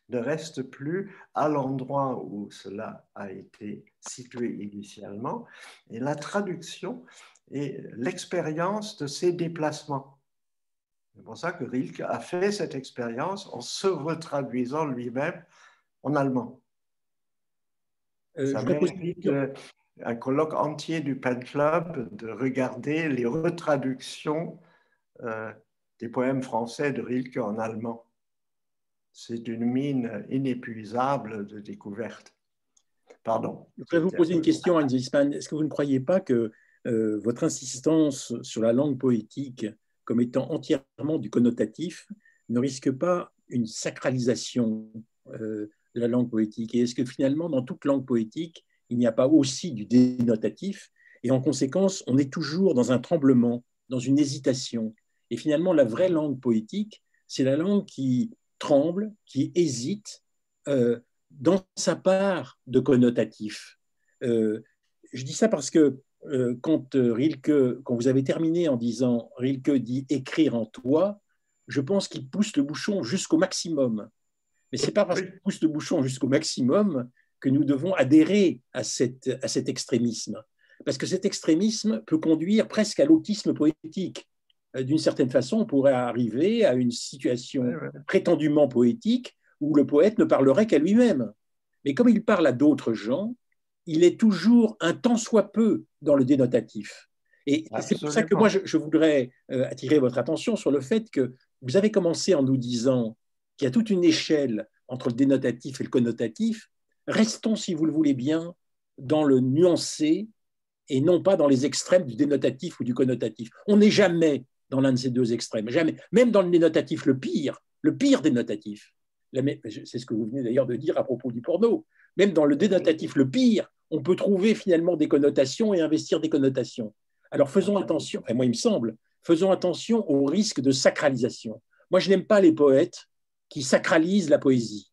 ne reste plus à l'endroit où cela a été situé initialement, et la traduction est l'expérience de ces déplacements. C'est pour ça que Rilke a fait cette expérience en se retraduisant lui-même en allemand. Ça mérite un colloque entier du Pen Club de regarder les retraductions des poèmes français de Rilke en allemand. C'est une mine inépuisable de découvertes. Pardon. Je voudrais vous poser une question, Heinz Wiesmann. Est-ce que vous ne croyez pas que votre insistance sur la langue poétique comme étant entièrement du connotatif ne risque pas une sacralisation de la langue poétique? Et est-ce que finalement, dans toute langue poétique, il n'y a pas aussi du dénotatif? Et en conséquence, on est toujours dans un tremblement, dans une hésitation. Et finalement, la vraie langue poétique, c'est la langue qui tremble, qui hésite dans sa part de connotatif. Je dis ça parce que quand vous avez terminé en disant Rilke dit écrire en toi, je pense qu'il pousse le bouchon jusqu'au maximum. Mais ce n'est pas parce qu'il pousse le bouchon jusqu'au maximum que nous devons adhérer à cet extrémisme. Parce que cet extrémisme peut conduire presque à l'autisme poétique. D'une certaine façon, on pourrait arriver à une situation prétendument poétique où le poète ne parlerait qu'à lui-même. Mais comme il parle à d'autres gens, il est toujours un tant soit peu dans le dénotatif. Et c'est pour ça que moi, je voudrais attirer votre attention sur le fait que vous avez commencé en nous disant qu'il y a toute une échelle entre le dénotatif et le connotatif. Restons, si vous le voulez bien, dans le nuancé et non pas dans les extrêmes du dénotatif ou du connotatif. On n'est jamais dans l'un de ces deux extrêmes, jamais. Même dans le dénotatif le pire dénotatif. C'est ce que vous venez d'ailleurs de dire à propos du porno. Même dans le dénotatif le pire, on peut trouver finalement des connotations et investir des connotations. Alors faisons attention, moi il me semble, faisons attention au risque de sacralisation. Moi je n'aime pas les poètes qui sacralisent la poésie.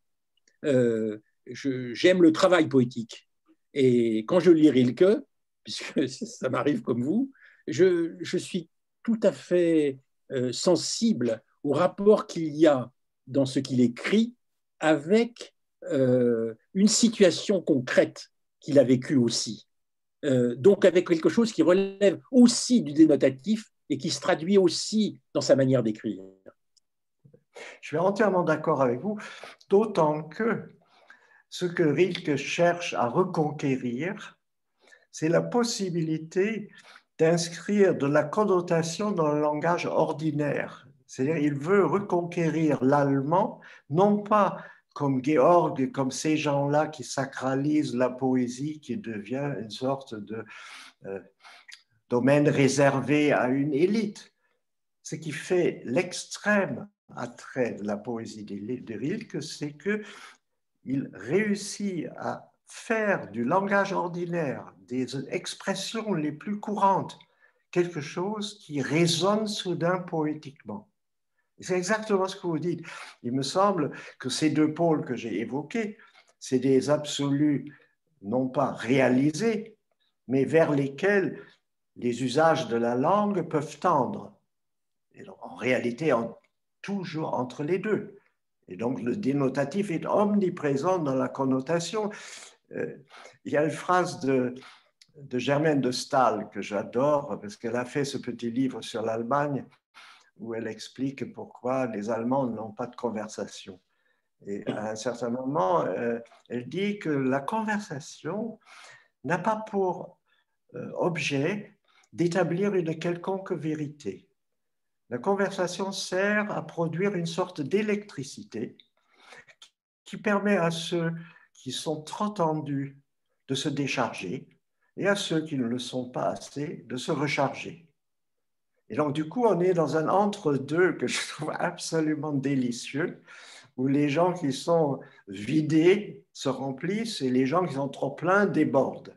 J'aime le travail poétique. Et quand je lis Rilke, puisque ça m'arrive comme vous, je suis tout à fait sensible au rapport qu'il y a dans ce qu'il écrit avec une situation concrète qu'il a vécue aussi. Donc avec quelque chose qui relève aussi du dénotatif et qui se traduit aussi dans sa manière d'écrire. Je suis entièrement d'accord avec vous, d'autant que ce que Rilke cherche à reconquérir, c'est la possibilité d'inscrire de la connotation dans le langage ordinaire. C'est-à-dire qu'il veut reconquérir l'allemand, non pas comme Georg, comme ces gens-là qui sacralisent la poésie, qui devient une sorte de domaine réservé à une élite. Ce qui fait l'extrême attrait de la poésie de Rilke, c'est qu'il réussit à faire du langage ordinaire, des expressions les plus courantes, quelque chose qui résonne soudain poétiquement. C'est exactement ce que vous dites. Il me semble que ces deux pôles que j'ai évoqués, c'est des absolus non pas réalisés, mais vers lesquels les usages de la langue peuvent tendre. Et donc, en réalité, toujours entre les deux. Et donc, le dénotatif est omniprésent dans la connotation. Il y a une phrase de Germaine de Staël que j'adore, parce qu'elle a fait ce petit livre sur l'Allemagne, où elle explique pourquoi les Allemands n'ont pas de conversation. Et à un certain moment, elle dit que la conversation n'a pas pour objet d'établir une quelconque vérité. La conversation sert à produire une sorte d'électricité qui permet à ceux qui sont trop tendus de se décharger et à ceux qui ne le sont pas assez de se recharger. Et donc, du coup, on est dans un entre-deux que je trouve absolument délicieux, où les gens qui sont vidés se remplissent et les gens qui sont trop pleins débordent.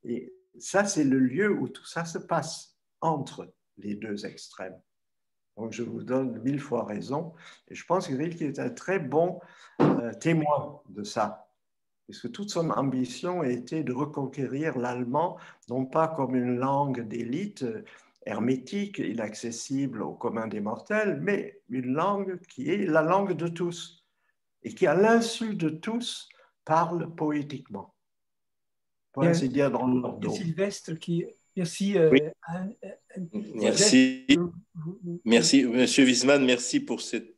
Et ça, c'est le lieu où tout ça se passe, entre les deux extrêmes. Donc, je vous donne 1000 fois raison. Et je pense que Rilke est un très bon témoin de ça. Puisque toute son ambition était de reconquérir l'allemand, non pas comme une langue d'élite hermétique, inaccessible au commun des mortels, mais une langue qui est la langue de tous et qui, à l'insu de tous, parle poétiquement. Pour ainsi dire, dans leur dos. Sylvestre, merci. Oui. Merci, Monsieur Wiesmann, merci pour cette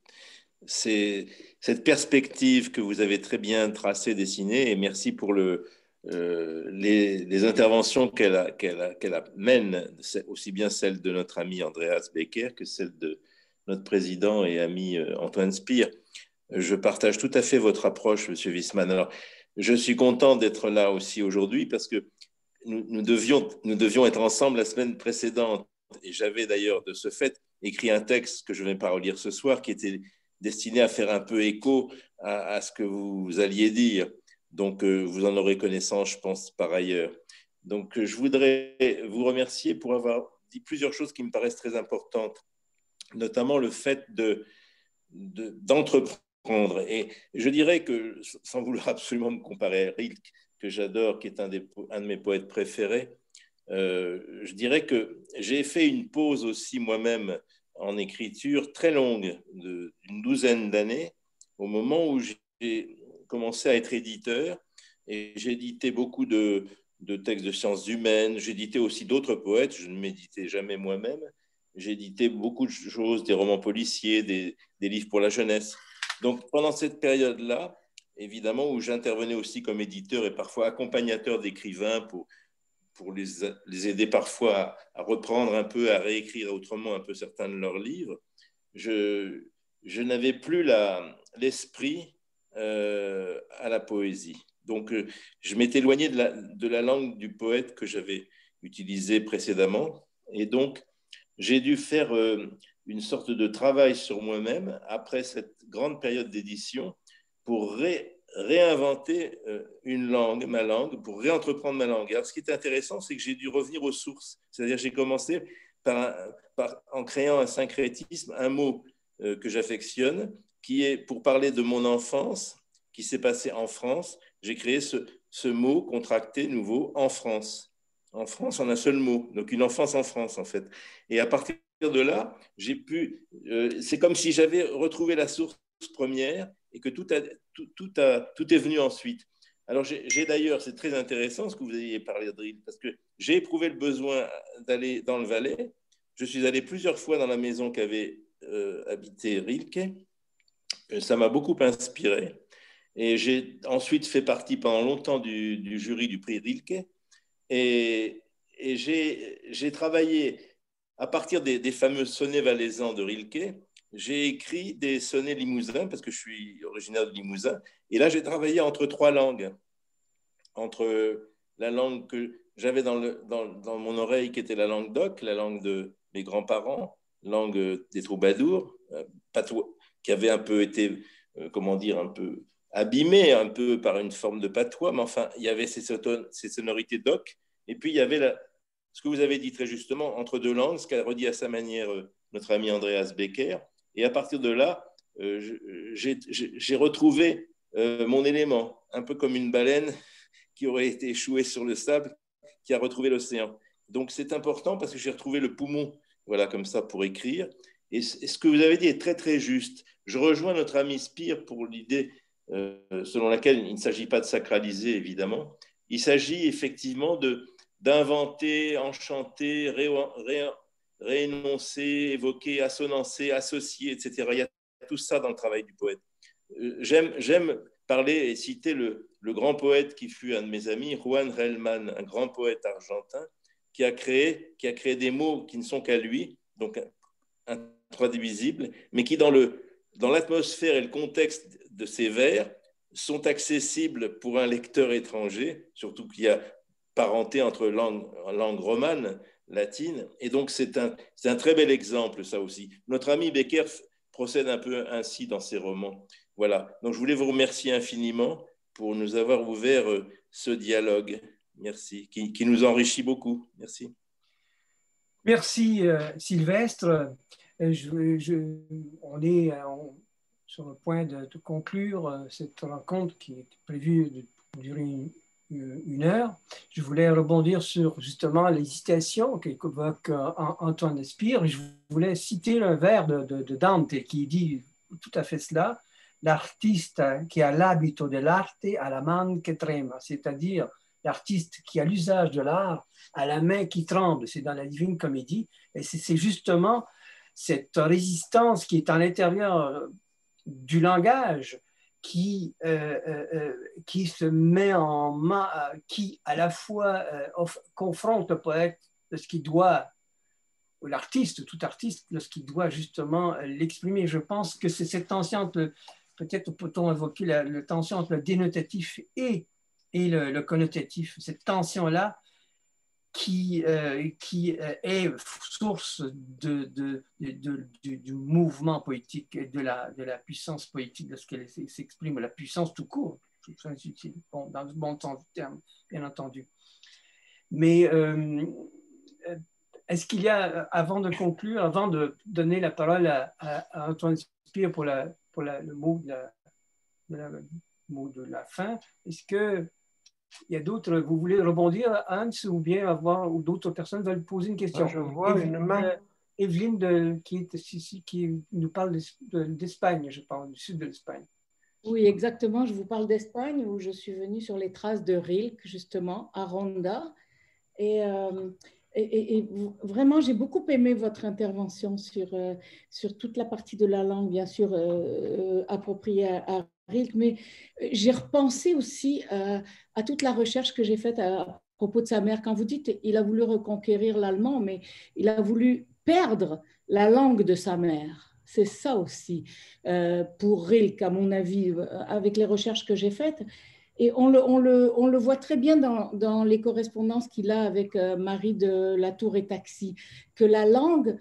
perspective que vous avez très bien tracée, dessinée, et merci pour les interventions qu'elle mène, aussi bien celle de notre ami Andreas Becker que celle de notre président et ami Antoine Spire. Je partage tout à fait votre approche, Monsieur Wiesmann. Alors, je suis content d'être là aussi aujourd'hui parce que nous devions être ensemble la semaine précédente. Et j'avais d'ailleurs, de ce fait, écrit un texte que je ne vais pas relire ce soir, qui était destiné à faire un peu écho à ce que vous alliez dire. Donc, vous en aurez connaissance, je pense, par ailleurs. Donc, je voudrais vous remercier pour avoir dit plusieurs choses qui me paraissent très importantes, notamment le fait d'entreprendre. Et je dirais que, sans vouloir absolument me comparer à Rilke, que j'adore, qui est un de mes poètes préférés, je dirais que j'ai fait une pause aussi moi-même en écriture très longue, d'une douzaine d'années, au moment où j'ai commencé à être éditeur, et j'ai édité beaucoup de textes de sciences humaines, j'ai édité aussi d'autres poètes, je ne m'éditais jamais moi-même, j'ai édité beaucoup de choses, des romans policiers, des livres pour la jeunesse. Donc pendant cette période-là, évidemment, où j'intervenais aussi comme éditeur et parfois accompagnateur d'écrivains pour les aider parfois à reprendre un peu, à réécrire autrement un peu certains de leurs livres, je n'avais plus l'esprit à la poésie. Donc, je m'étais éloigné de la langue du poète que j'avais utilisée précédemment. Et donc, j'ai dû faire une sorte de travail sur moi-même après cette grande période d'édition pour réinventer une langue, ma langue, pour réentreprendre ma langue. Alors, ce qui est intéressant, c'est que j'ai dû revenir aux sources. C'est-à-dire, j'ai commencé en créant un syncrétisme, un mot que j'affectionne, qui est, pour parler de mon enfance, qui s'est passée en France, j'ai créé ce mot contracté nouveau, en France. En France, en un seul mot. Donc, une enfance en France, en fait. Et à partir de là, c'est comme si j'avais retrouvé la source première et que tout est venu ensuite. Alors, j'ai d'ailleurs, c'est très intéressant ce que vous ayez parlé de Rilke, parce que j'ai éprouvé le besoin d'aller dans le Valais. Je suis allé plusieurs fois dans la maison qu'avait habité Rilke. Ça m'a beaucoup inspiré. Et j'ai ensuite fait partie pendant longtemps du jury du prix Rilke. Et j'ai travaillé à partir des fameux sonnets valaisans de Rilke. J'ai écrit des sonnets limousins parce que je suis originaire de Limousin. Et là, j'ai travaillé entre trois langues. Entre la langue que j'avais dans mon oreille, qui était la langue d'oc, la langue de mes grands-parents, langue des troubadours, patois, qui avait un peu été, comment dire, un peu abîmée un peu par une forme de patois, mais enfin, il y avait ces sonorités d'oc. Et puis, il y avait ce que vous avez dit très justement, entre deux langues, ce qu'a redit à sa manière notre ami Andreas Becker. Et à partir de là, j'ai retrouvé mon élément, un peu comme une baleine qui aurait été échouée sur le sable, qui a retrouvé l'océan. Donc, c'est important parce que j'ai retrouvé le poumon, voilà, comme ça, pour écrire. Et ce que vous avez dit est très, très juste. Je rejoins notre ami Spire pour l'idée selon laquelle il ne s'agit pas de sacraliser, évidemment. Il s'agit effectivement d'inventer, enchanter, réénoncer, évoquer, assonancer, associer, etc. Il y a tout ça dans le travail du poète. J'aime parler et citer le grand poète qui fut un de mes amis, Juan Relman, un grand poète argentin, qui a créé des mots qui ne sont qu'à lui, donc intraduisibles, mais qui, dans l'atmosphère et le contexte de ces vers, sont accessibles pour un lecteur étranger, surtout qu'il y a parenté entre langue romane, latine, et donc c'est un très bel exemple, ça aussi. Notre ami Becker procède un peu ainsi dans ses romans. Voilà, donc je voulais vous remercier infiniment pour nous avoir ouvert ce dialogue. Merci, qui nous enrichit beaucoup. Merci. Merci Sylvestre. On est sur le point de conclure cette rencontre qui est prévue de durer une heure. Je voulais rebondir sur justement l'hésitation qu'évoque Antoine Spire. Je voulais citer un vers de Dante qui dit tout à fait cela. L'artiste qui a l'habito dell'arte a la man che trema, c'est-à-dire l'artiste qui a l'usage de l'art a la main qui tremble. C'est dans la Divine Comédie. Et c'est justement cette résistance qui est à l'intérieur du langage qui se met qui à la fois confronte le poète de ce qu'il doit, ou l'artiste, tout artiste, lorsqu'il doit justement l'exprimer. Je pense que c'est cette tension, peut-être peut-on évoquer la tension entre le dénotatif et le connotatif, cette tension-là qui est source du mouvement poétique et de la puissance poétique lorsqu'elle s'exprime, la puissance tout court, bon, dans le bon sens du terme, bien entendu. Mais est-ce qu'il y a, avant de conclure, avant de donner la parole à Antoine Spire pour le mot de la fin, est-ce que il y a d'autres, vous voulez rebondir, Hans, ou bien ou d'autres personnes veulent poser une question? Je vois une main. Evelyne, qui nous parle d'Espagne, je parle du sud de l'Espagne. Oui, exactement. Je vous parle d'Espagne, où je suis venue sur les traces de Rilke, justement, à Ronda. Et vraiment, j'ai beaucoup aimé votre intervention sur toute la partie de la langue, bien sûr, appropriée à Rilke, mais j'ai repensé aussi à toute la recherche que j'ai faite à propos de sa mère. Quand vous dites qu'il a voulu reconquérir l'allemand, mais il a voulu perdre la langue de sa mère. C'est ça aussi pour Rilke, à mon avis, avec les recherches que j'ai faites. Et on le voit très bien dans les correspondances qu'il a avec Marie de La Tour et Taxis, que la langue,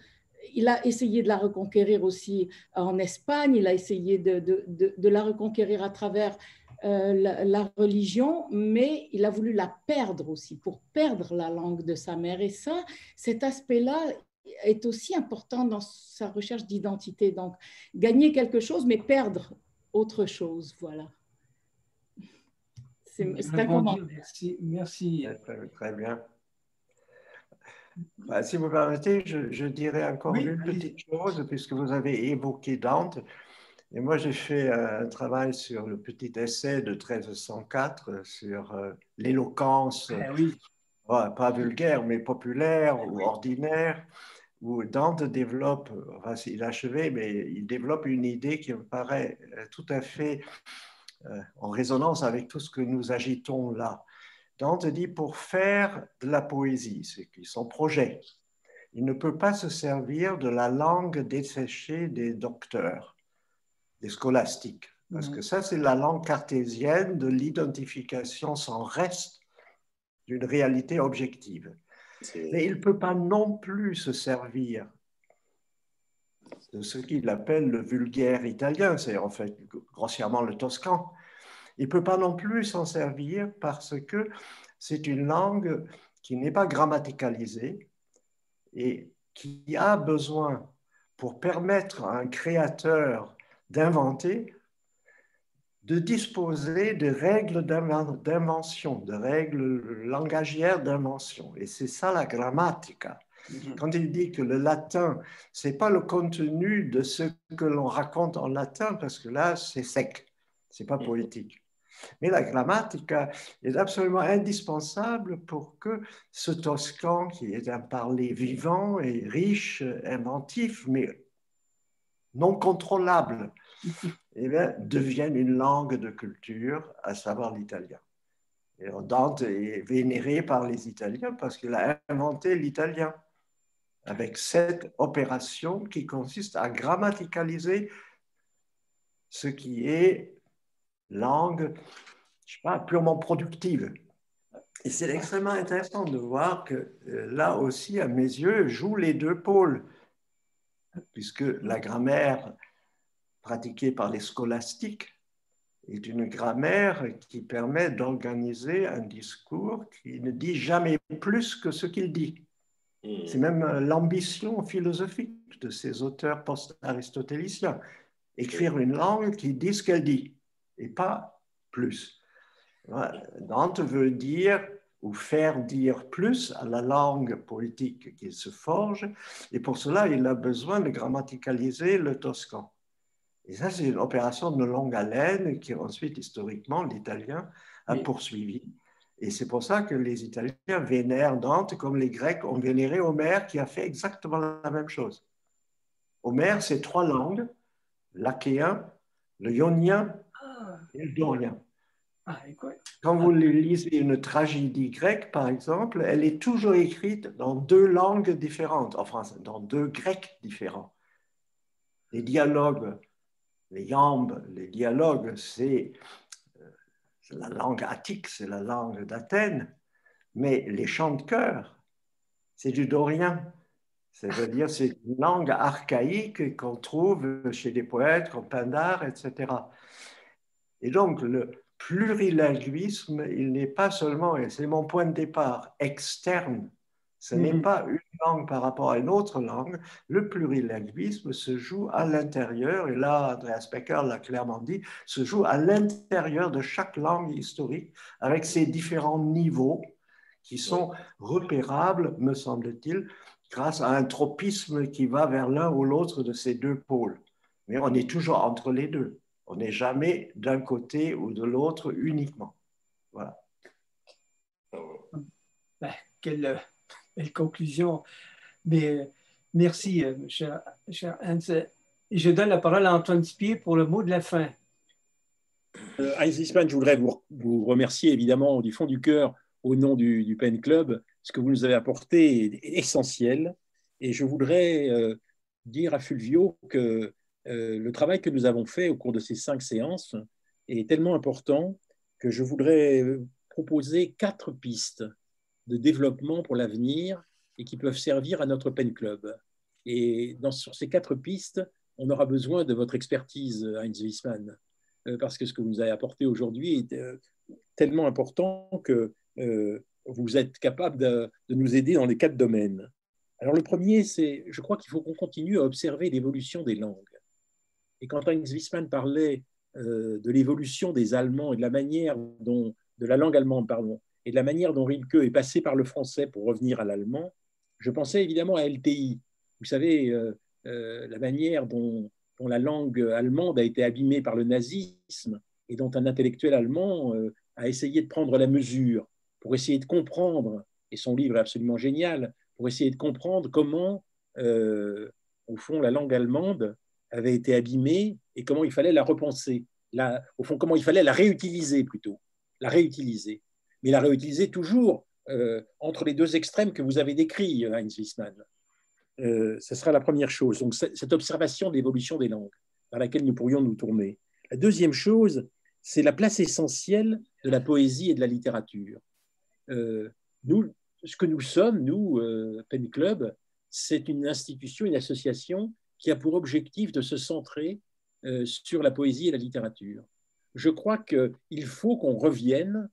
il a essayé de la reconquérir aussi en Espagne, il a essayé de la reconquérir à travers la religion, mais il a voulu la perdre aussi, pour perdre la langue de sa mère. Et ça, cet aspect-là est aussi important dans sa recherche d'identité. Donc, gagner quelque chose, mais perdre autre chose, voilà. C'est un commentaire. Merci. Très bien. Bah, si vous permettez, je dirais encore une petite chose, puisque vous avez évoqué Dante. Et moi, j'ai fait un travail sur le petit essai de 1304 sur l'éloquence, Ah oui. pas vulgaire, mais populaire ou ordinaire, où Dante développe, enfin, il a achevé, mais il développe une idée qui me paraît tout à fait en résonance avec tout ce que nous agitons là. Dante dit, pour faire de la poésie, c'est son projet, il ne peut pas se servir de la langue desséchée des docteurs, des scolastiques, parce que ça, c'est la langue cartésienne de l'identification sans reste d'une réalité objective. Mais il ne peut pas non plus se servir de ce qu'il appelle le vulgaire italien, c'est en fait grossièrement le toscan. Il ne peut pas non plus s'en servir parce que c'est une langue qui n'est pas grammaticalisée et qui a besoin, pour permettre à un créateur d'inventer, de disposer de règles d'invention, de règles langagières d'invention. Et c'est ça la grammatica. Quand il dit que le latin, ce n'est pas le contenu de ce que l'on raconte en latin, parce que là, c'est sec, ce n'est pas poétique. Mais la grammatica est absolument indispensable pour que ce toscan, qui est un parler vivant et riche, inventif, mais non contrôlable, eh bien, devienne une langue de culture, à savoir l'italien. Et Dante est vénéré par les Italiens parce qu'il a inventé l'italien avec cette opération qui consiste à grammaticaliser ce qui est langue, je sais pas, purement productive. Et c'est extrêmement intéressant de voir que là aussi, à mes yeux, jouent les deux pôles, puisque la grammaire pratiquée par les scolastiques est une grammaire qui permet d'organiser un discours qui ne dit jamais plus que ce qu'il dit. C'est même l'ambition philosophique de ces auteurs post-aristotéliciens. Écrire une langue qui dit ce qu'elle dit, et pas plus. Dante veut dire ou faire dire plus à la langue poétique qu'il se forge, et pour cela, il a besoin de grammaticaliser le toscan. Et ça, c'est une opération de longue haleine qui ensuite, historiquement, l'italien a poursuivi. Et c'est pour ça que les Italiens vénèrent Dante comme les Grecs ont vénéré Homère, qui a fait exactement la même chose. Homère, c'est trois langues, l'achéen, le ionien et le dorien. Quand vous lisez une tragédie grecque, par exemple, elle est toujours écrite dans deux langues différentes, enfin, dans deux grecs différents. Les dialogues, les iambes, les dialogues, c'est la langue attique, c'est la langue d'Athènes, mais les chants de chœur, c'est du dorien. C'est-à-dire, c'est une langue archaïque qu'on trouve chez des poètes comme Pindare, etc. Et donc, le plurilinguisme, il n'est pas seulement, et c'est mon point de départ, externe. Ce n'est pas une langue par rapport à une autre langue. Le plurilinguisme se joue à l'intérieur, et là, Andreas Becker l'a clairement dit, se joue à l'intérieur de chaque langue historique, avec ses différents niveaux qui sont repérables, me semble-t-il, grâce à un tropisme qui va vers l'un ou l'autre de ces deux pôles. Mais on est toujours entre les deux. On n'est jamais d'un côté ou de l'autre uniquement. Voilà. Quelle conclusion. Mais merci, cher Hans. Je donne la parole à Antoine Spier pour le mot de la fin. Heinz Wiesmann, je voudrais vous remercier évidemment du fond du cœur au nom du Pen Club. Ce que vous nous avez apporté est essentiel. Et je voudrais dire à Fulvio que le travail que nous avons fait au cours de ces 5 séances est tellement important que je voudrais proposer 4 pistes de développement pour l'avenir et qui peuvent servir à notre Pen Club. Et sur ces 4 pistes, on aura besoin de votre expertise, Heinz Wiesmann, parce que ce que vous nous avez apporté aujourd'hui est tellement important que vous êtes capable de nous aider dans les 4 domaines. Alors le premier, c'est, je crois qu'il faut qu'on continue à observer l'évolution des langues. Et quand Heinz Wiesmann parlait de l'évolution des Allemands et de la manière dont, de la langue allemande, pardon, et de la manière dont Rilke est passé par le français pour revenir à l'allemand, je pensais évidemment à LTI. Vous savez, la manière dont dont la langue allemande a été abîmée par le nazisme et dont un intellectuel allemand a essayé de prendre la mesure pour essayer de comprendre, et son livre est absolument génial, pour essayer de comprendre comment, au fond, la langue allemande avait été abîmée et comment il fallait la repenser. Au fond, comment il fallait la réutiliser plutôt, la réutiliser. Mais la réutiliser toujours entre les deux extrêmes que vous avez décrits, Heinz Wiesmann. Ce sera la première chose. Donc, cette observation de l'évolution des langues vers laquelle nous pourrions nous tourner. La deuxième chose, c'est la place essentielle de la poésie et de la littérature. Nous, ce que nous sommes, nous, Pen Club, c'est une institution, une association qui a pour objectif de se centrer sur la poésie et la littérature. Je crois qu'il faut qu'on revienne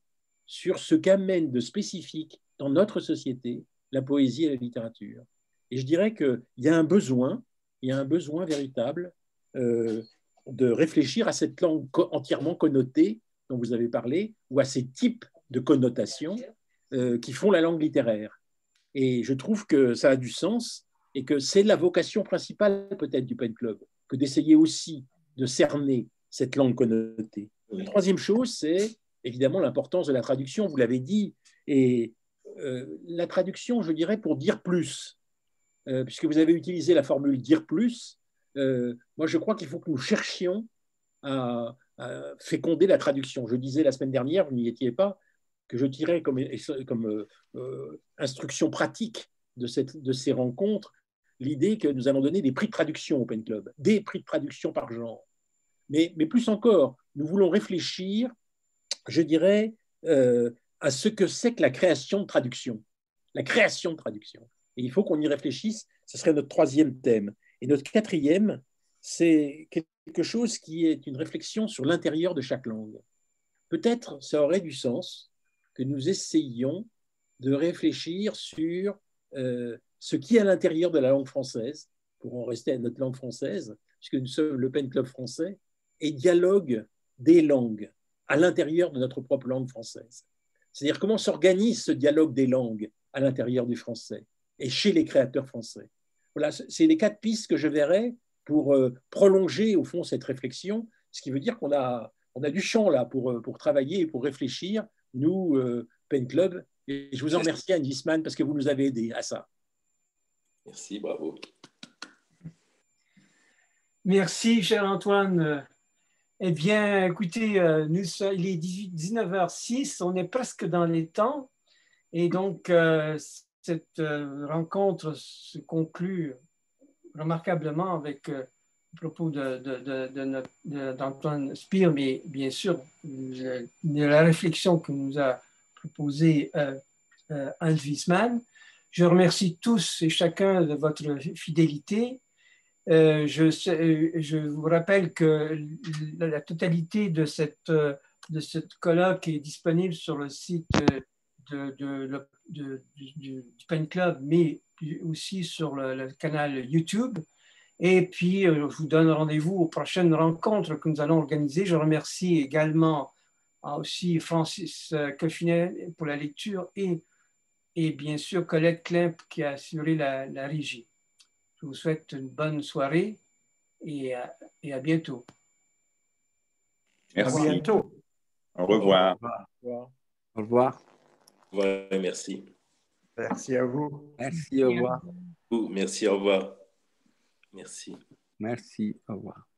sur ce qu'amène de spécifique dans notre société la poésie et la littérature. Et je dirais qu'il y a un besoin véritable de réfléchir à cette langue entièrement connotée dont vous avez parlé, ou à ces types de connotations qui font la langue littéraire. Et je trouve que ça a du sens et que c'est la vocation principale peut-être du Pen Club, que d'essayer aussi de cerner cette langue connotée. La troisième chose, c'est évidemment l'importance de la traduction, vous l'avez dit, et la traduction, je dirais, pour dire plus, puisque vous avez utilisé la formule dire plus, moi je crois qu'il faut que nous cherchions à féconder la traduction. Je disais la semaine dernière, vous n'y étiez pas, que je tirais comme instruction pratique de ces rencontres l'idée que nous allons donner des prix de traduction au Pen Club, des prix de traduction par genre. Mais plus encore, nous voulons réfléchir, je dirais, à ce que c'est que la création de traduction. La création de traduction. Et il faut qu'on y réfléchisse, ce serait notre troisième thème. Et notre quatrième, c'est quelque chose qui est une réflexion sur l'intérieur de chaque langue. Peut-être ça aurait du sens que nous essayions de réfléchir sur ce qui est à l'intérieur de la langue française, pour en rester à notre langue française, puisque nous sommes le Pen Club français, et dialogue des langues à l'intérieur de notre propre langue française. C'est-à-dire comment s'organise ce dialogue des langues à l'intérieur du français et chez les créateurs français. Voilà, c'est les 4 pistes que je verrais pour prolonger au fond cette réflexion, ce qui veut dire qu'on a du champ là pour travailler et pour réfléchir, nous, Pen Club, et je vous en remercie, Heinz Wiesmann, parce que vous nous avez aidés à ça. Merci, bravo. Merci, cher Antoine. Eh bien, écoutez, il est 19h06, on est presque dans les temps. Et donc, cette rencontre se conclut remarquablement avec le propos d'Antoine Spir, mais bien sûr, de la réflexion que nous a proposée Heinz Wiesmann. Je remercie tous et chacun de votre fidélité. Je vous rappelle que la totalité de cette colloque est disponible sur le site du Pen Club, mais aussi sur le canal YouTube. Et puis, je vous donne rendez-vous aux prochaines rencontres que nous allons organiser. Je remercie également aussi Francis Coffinet pour la lecture et bien sûr Colette Klemp qui a assuré la régie. Je vous souhaite une bonne soirée et à bientôt. Merci. À bientôt. Au revoir. Au revoir. Ouais, merci. Merci à vous. Merci, au revoir. Merci, au revoir. Merci. Merci, au revoir.